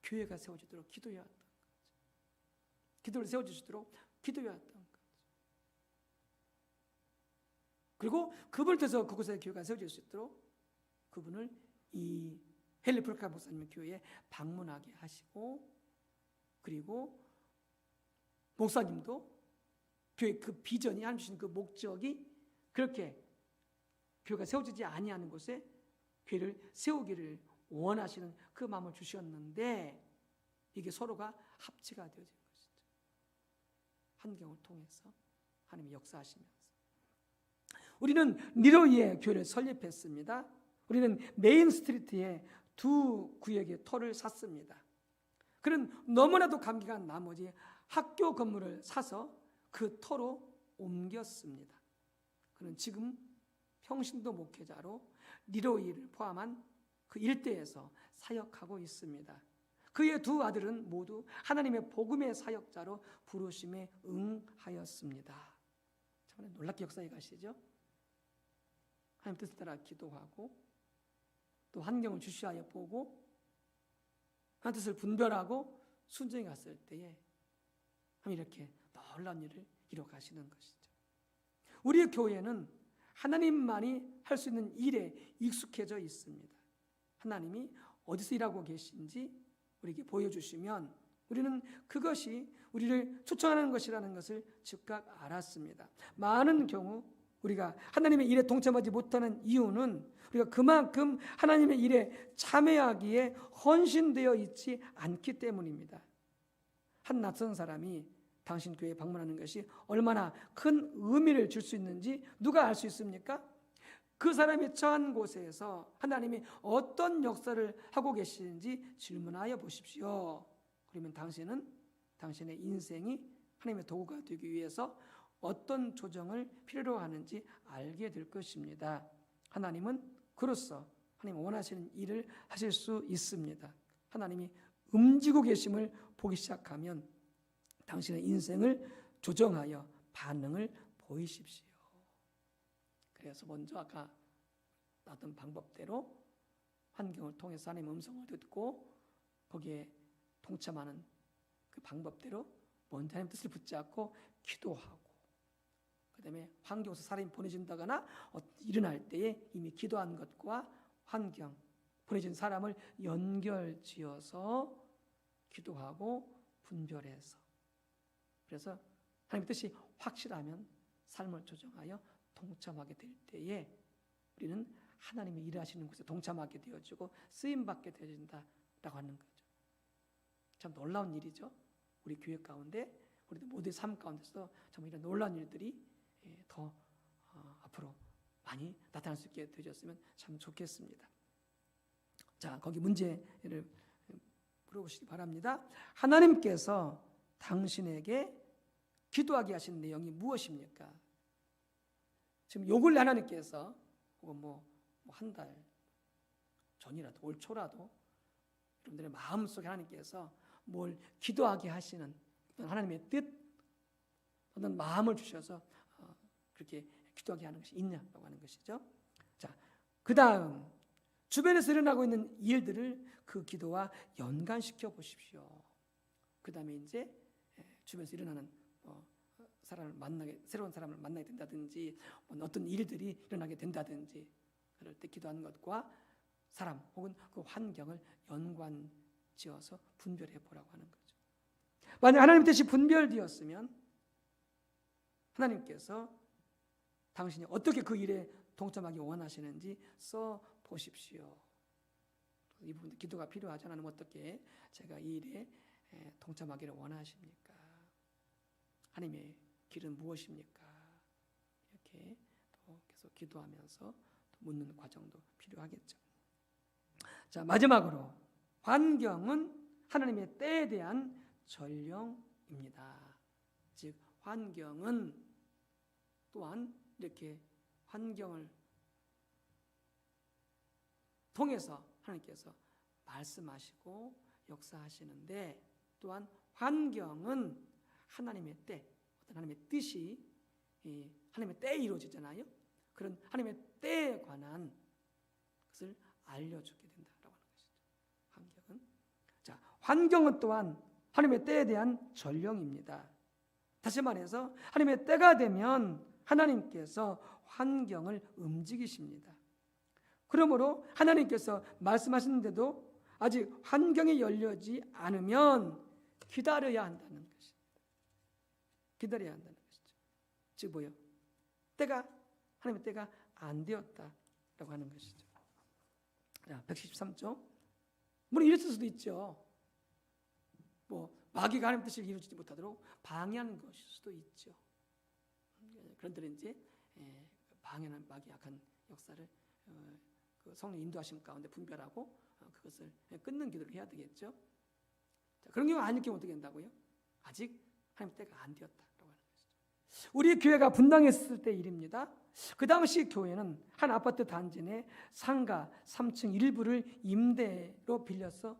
교회가 세워지도록 기도해왔던 거죠. 기도를 세워주시도록 기도해왔던 거죠. 그리고 그분을 통해서 그곳에 교회가 세워질 수 있도록 그분을 이 헨리 프로카 목사님 교회에 방문하게 하시고, 그리고 목사님도 교회 그 비전이 하나님 주신 그 목적이 그렇게 교회가 세워지지 아니하는 곳에 교회를 세우기를 원하시는 그 마음을 주셨는데 이게 서로가 합치가 되어진 것이죠. 환경을 통해서 하나님이 역사하시면서 우리는 니로이에 교회를 설립했습니다. 우리는 메인 스트리트에 두 구역의 터를 샀습니다. 그는 너무나도 감격한 나머지 학교 건물을 사서 그 터로 옮겼습니다. 그는 지금 평신도 목회자로 니로이를 포함한 그 일대에서 사역하고 있습니다. 그의 두 아들은 모두 하나님의 복음의 사역자로 부르심에 응하였습니다. 참 놀랍게 역사에 가시죠. 하나님 뜻을 따라 기도하고 또 환경을 주시하여 보고 하나님 뜻을 분별하고 순종해 갔을 때에 하나님 이렇게 놀라운 일을 이뤄 가시는 것이죠. 우리의 교회는 하나님만이 할 수 있는 일에 익숙해져 있습니다. 하나님이 어디서 일하고 계신지 우리에게 보여주시면 우리는 그것이 우리를 초청하는 것이라는 것을 즉각 알았습니다. 많은 경우 우리가 하나님의 일에 동참하지 못하는 이유는 우리가 그만큼 하나님의 일에 참여하기에 헌신되어 있지 않기 때문입니다. 한 낯선 사람이 당신 교회에 방문하는 것이 얼마나 큰 의미를 줄 수 있는지 누가 알 수 있습니까? 그 사람이 처한 곳에서 하나님이 어떤 역사를 하고 계시는지 질문하여 보십시오. 그러면 당신은 당신의 인생이 하나님의 도구가 되기 위해서 어떤 조정을 필요로 하는지 알게 될 것입니다. 하나님은 그로써 하나님 원하시는 일을 하실 수 있습니다. 하나님이 움직이고 계심을 보기 시작하면 당신의 인생을 조정하여 반응을 보이십시오. 그래서 먼저 아까 나왔던 방법대로 환경을 통해서 하나님의 음성을 듣고 거기에 동참하는 그 방법대로 먼저 하나님 뜻을 붙잡고 기도하고 그 다음에 환경에서 사람이 보내진다거나 일어날 때에 이미 기도한 것과 환경, 보내진 사람을 연결지어서 기도하고 분별해서 그래서 하나님의 뜻이 확실하면 삶을 조정하여 동참하게 될 때에 우리는 하나님이 일하시는 곳에 동참하게 되어지고 쓰임받게 되어진다라고 하는 거죠. 참 놀라운 일이죠. 우리 교회 가운데 우리 모두의 삶 가운데서 정말 이런 놀라운 일들이 더 앞으로 많이 나타날 수 있게 되어졌으면 참 좋겠습니다. 자, 거기 문제를 물어보시기 바랍니다. 하나님께서 당신에게 기도하게 하신 내용이 무엇입니까? 지금 요 근래 하나님께서 혹은 한 달 전이라도 올 초라도 여러분들의 마음속에 하나님께서 뭘 기도하게 하시는 어떤 하나님의 뜻, 어떤 마음을 주셔서 그렇게 기도하게 하는 것이 있냐라고 하는 것이죠. 자, 그 다음 주변에서 일어나고 있는 일들을 그 기도와 연관시켜 보십시오. 그 다음에 이제 주변에서 일어나는 사람을 만나게 새로운 사람을 만나게 된다든지 어떤 일들이 일어나게 된다든지 그럴 때 기도하는 것과 사람 혹은 그 환경을 연관지어서 분별해 보라고 하는 거죠. 만약 하나님 뜻이 분별되었으면 하나님께서 당신이 어떻게 그 일에 동참하기 원하시는지 써 보십시오. 이 부분 기도가 필요하지 않으면 어떻게 제가 이 일에 동참하기를 원하십니까? 하나님의 길은 무엇입니까? 이렇게 또 계속 기도하면서 묻는 과정도 필요하겠죠. 자, 마지막으로 환경은 하나님의 때에 대한 전령입니다. 즉 환경은 또한 이렇게 환경을 통해서 하나님께서 말씀하시고 역사하시는데 또한 환경은 하나님의 때, 어떤 하나님의 뜻이 하나님의 때에 이루어지잖아요. 그런 하나님의 때에 관한 것을 알려주게 된다라고 하는 것이죠. 환경은. 자, 환경은 또한 하나님의 때에 대한 전령입니다. 다시 말해서 하나님의 때가 되면 하나님께서 환경을 움직이십니다. 그러므로 하나님께서 말씀하시는데도 아직 환경이 열려지 않으면 기다려야 한다는 것입니다. 기다려야 한다는 것이죠. 즉 뭐요? 하나님의 때가 안 되었다라고 하는 것이죠. 자, 113쪽. 물론 이랬을 수도 있죠. 마귀가 하나님의 뜻을 이루지 못하도록 방해하는 것일 수도 있죠. 그런데 이제 방해하는 마귀의 악한 역사를 그 성령 인도하심 가운데 분별하고 그것을 끊는 기도를 해야 되겠죠. 자, 그런 경우 아닐 경우 어떻게 된다고요? 아직 하나님의 때가 안 되었다라고 하는 것이죠. 우리 교회가 분당했을 때 일입니다. 그 당시 교회는 한 아파트 단지 내 상가 3층 일부를 임대로 빌려서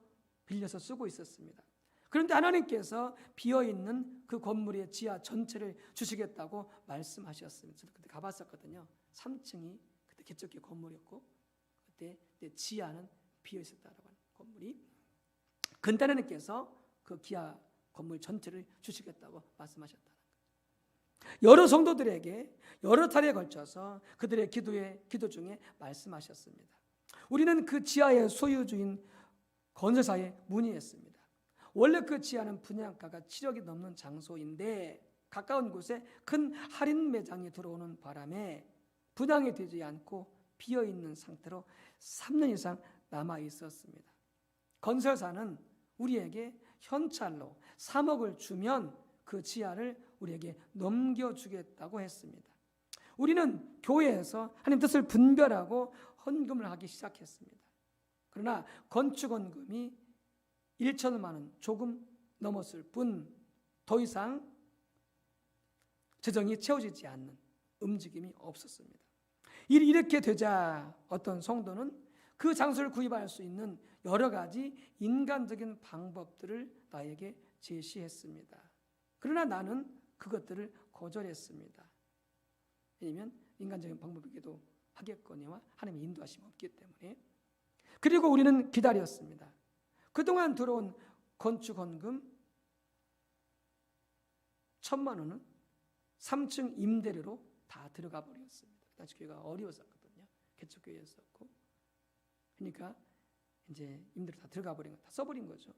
쓰고 있었습니다. 그런데 하나님께서 비어있는 그 건물의 지하 전체를 주시겠다고 말씀하셨습니다. 저도 그때 가봤었거든요. 3층이 그때 개척교회 건물이었고 그때 지하는 비어있었다라고 하는 건물이. 근데 하나님께서 그 기아 건물 전체를 주시겠다고 말씀하셨다는 거예요. 여러 성도들에게 여러 차례에 걸쳐서 그들의 기도 중에 말씀하셨습니다. 우리는 그 지하의 소유주인 건설사에 문의했습니다. 원래 그 지하는 분양가가 7억이 넘는 장소인데 가까운 곳에 큰 할인 매장이 들어오는 바람에 분양이 되지 않고 비어있는 상태로 3년 이상 남아 있었습니다. 건설사는 우리에게 현찰로 3억을 주면 그 지하를 우리에게 넘겨주겠다고 했습니다. 우리는 교회에서 하나님 뜻을 분별하고 헌금을 하기 시작했습니다. 그러나 건축원금이 1천만 원 조금 넘었을 뿐 더 이상 재정이 채워지지 않는 움직임이 없었습니다. 이렇게 되자 어떤 성도는 그 장소를 구입할 수 있는 여러 가지 인간적인 방법들을 나에게 제시했습니다. 그러나 나는 그것들을 거절했습니다. 왜냐하면 인간적인 방법이기도 하겠거니와 하나님의 인도하심이 없기 때문에. 그리고 우리는 기다렸습니다. 그동안 들어온 건축헌금 1,000만 원은 3층 임대료로 다 들어가 버렸습니다. 당시 교회가 어려웠었거든요. 개척교회였었고. 그러니까 이제 임대료 다 들어가 버린 거, 다 써버린 거죠.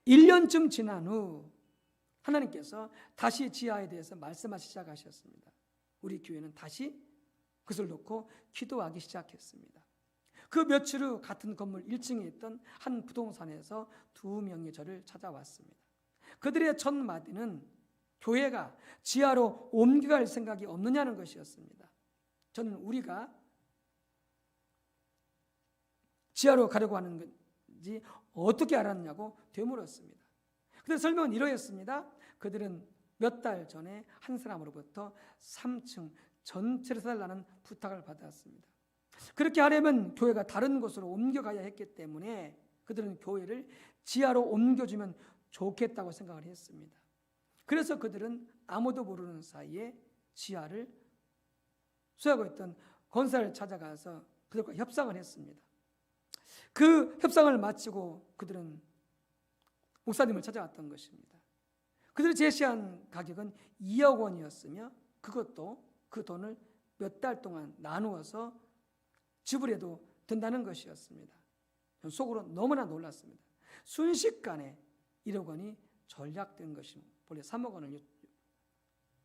1년쯤 지난 후 하나님께서 다시 지하에 대해서 말씀하시기 시작하셨습니다. 우리 교회는 다시 그것을 놓고 기도하기 시작했습니다. 그 며칠 후 같은 건물 1층에 있던 한 부동산에서 2명이 저를 찾아왔습니다. 그들의 첫 마디는 교회가 지하로 옮겨갈 생각이 없느냐는 것이었습니다. 저는 우리가 지하로 가려고 하는 건지 어떻게 알았냐고 되물었습니다. 그때 설명은 이러했습니다. 그들은 몇 달 전에 한 사람으로부터 3층 전체를 사달라는 부탁을 받았습니다. 그렇게 하려면 교회가 다른 곳으로 옮겨가야 했기 때문에 그들은 교회를 지하로 옮겨주면 좋겠다고 생각을 했습니다. 그래서 그들은 아무도 모르는 사이에 지하를 수하고 있던 건설을 찾아가서 그들과 협상을 했습니다. 그 협상을 마치고 그들은 목사님을 찾아왔던 것입니다. 그들이 제시한 가격은 2억 원이었으며 그것도 그 돈을 몇 달 동안 나누어서 지불해도 된다는 것이었습니다. 속으로 너무나 놀랐습니다. 순식간에 1억 원이 전략된 것입니다. 원래 3억 원을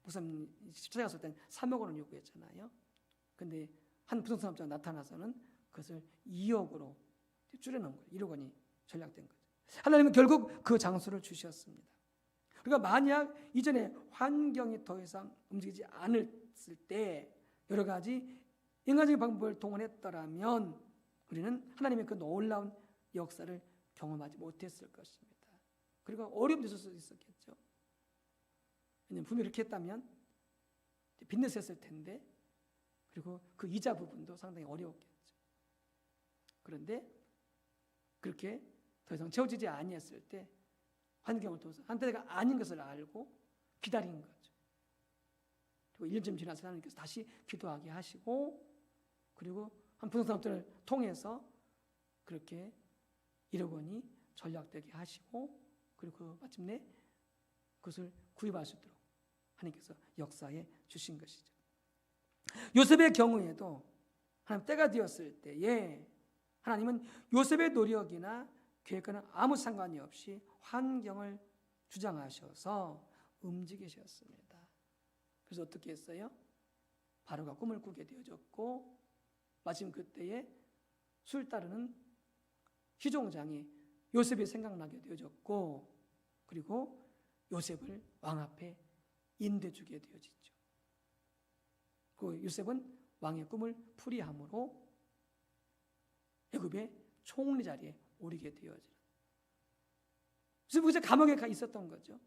목사님 찾아갔을 때는 3억 원을 요구했잖아요. 그런데 한 부동산업자가 나타나서는 그것을 2억으로 줄여놓은 거예요. 1억 원이 전략된 거죠. 하나님은 결국 그 장소를 주셨습니다. 그러니까 만약 이전에 환경이 더 이상 움직이지 않았을 때 여러 가지 인간적인 방법을 동원했더라면 우리는 하나님의 그 놀라운 역사를 경험하지 못했을 것입니다. 그리고 어려움도 있을 수 있었겠죠. 왜냐하면 분명히 이렇게 했다면 빚내서 했을 텐데 그리고 그 이자 부분도 상당히 어려웠겠죠. 그런데 그렇게 더 이상 채워지지 아니했을 때 환경을 통해서 한때가 아닌 것을 알고 기다린 거죠. 그리고 1년 지나서 하나님께서 다시 기도하게 하시고 그리고 한 부동산업자를 통해서 그렇게 1억 원이 전략되게 하시고 그리고 마침내 그것을 구입할 수 있도록 하나님께서 역사해 주신 것이죠. 요셉의 경우에도 하나님 때가 되었을 때에 하나님은 요셉의 노력이나 계획과는 아무 상관이 없이 환경을 주장하셔서 움직이셨습니다. 그래서 어떻게 했어요? 바로가 꿈을 꾸게 되어졌고 마침 그때에 술 따르는 희종장이 요셉이 생각나게 되어졌고 그리고 요셉을 왕 앞에 인도해주게 되어지죠. 그 요셉은 왕의 꿈을 풀이함으로 애굽의 총리 자리에 오르게 되어지는. 그래서 감옥에 가 있었던 거죠.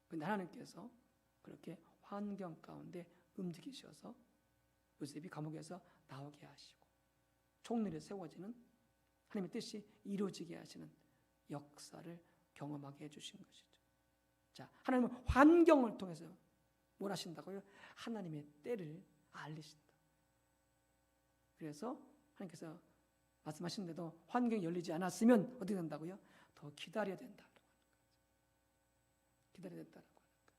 근데 하나님께서 그렇게 환경 가운데 움직이셔서 요셉이 감옥에서 나오게 하시고 총리에 세워지는 하나님의 뜻이 이루어지게 하시는 역사를 경험하게 해주신 것이죠. 자, 하나님은 환경을 통해서 뭘 하신다고요? 하나님의 때를 알리신다. 그래서 하나님께서 말씀하시는데도 환경이 열리지 않았으면 어떻게 된다고요? 더 기다려야 된다고 하는 거죠. 기다려야 된다고 하는 거죠.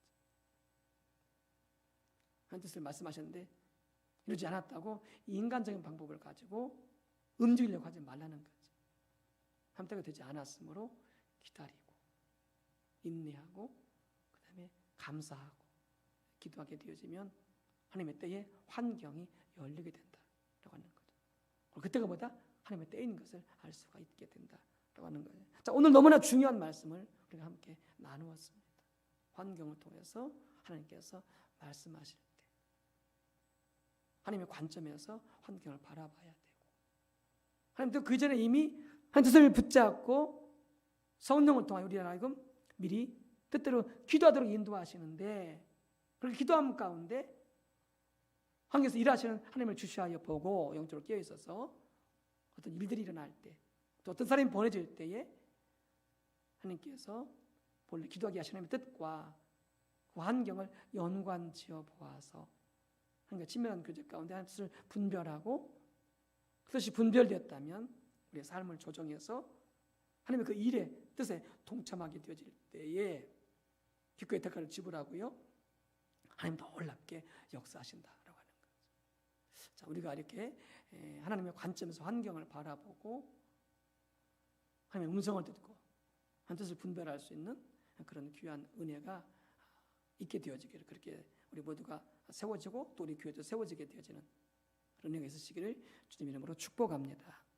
하나님 뜻을 말씀하셨는데 이루지 않았다고 인간적인 방법을 가지고 움직이려고 하지 말라는 거죠. 하나님 때가 되지 않았으므로 기다리고 인내하고 그 다음에 감사하고 기도하게 되어지면 하나님의 때에 환경이 열리게 된다라고 하는 거죠. 그때가 뭐다? 하나님의 때인 것을 알 수가 있게 된다라고 하는 거예요. 자, 오늘 너무나 중요한 말씀을 우리가 함께 나누었습니다. 환경을 통해서 하나님께서 말씀하실 때 하나님의 관점에서 환경을 바라봐야 되고 하나님도 그 전에 이미 하나님 뜻을 붙잡고 성령을 통하여 우리 하나님 미리 뜻대로 기도하도록 인도하시는데 그렇게 기도함 가운데 환경에서 일하시는 하나님을 주시하여 보고 영적으로 깨어 있어서 어떤 일들이 일어날 때 또 어떤 사람이 보내질 때에 하나님께서 본래 기도하게 하시는 하나님의 뜻과 그 환경을 연관지어 보아서 하나님과 친밀한 교제 가운데 하나님의 뜻을 분별하고 그것이 분별되었다면 우리의 삶을 조정해서 하나님의 그 일의 뜻에 동참하게 되어질 때에 기꺼이 대가를 지불하고요. 하나님 더 놀랍게 역사하신다라고 하는 거죠. 자, 우리가 이렇게 하나님의 관점에서 환경을 바라보고 하나님의 음성을 듣고 하나님의 뜻을 분별할 수 있는 그런 귀한 은혜가 있게 되어지기를 그렇게 우리 모두가 세워지고 또 우리 교회도 세워지게 되어지는 그런 은혜가 있으시기를 주님 이름으로 축복합니다.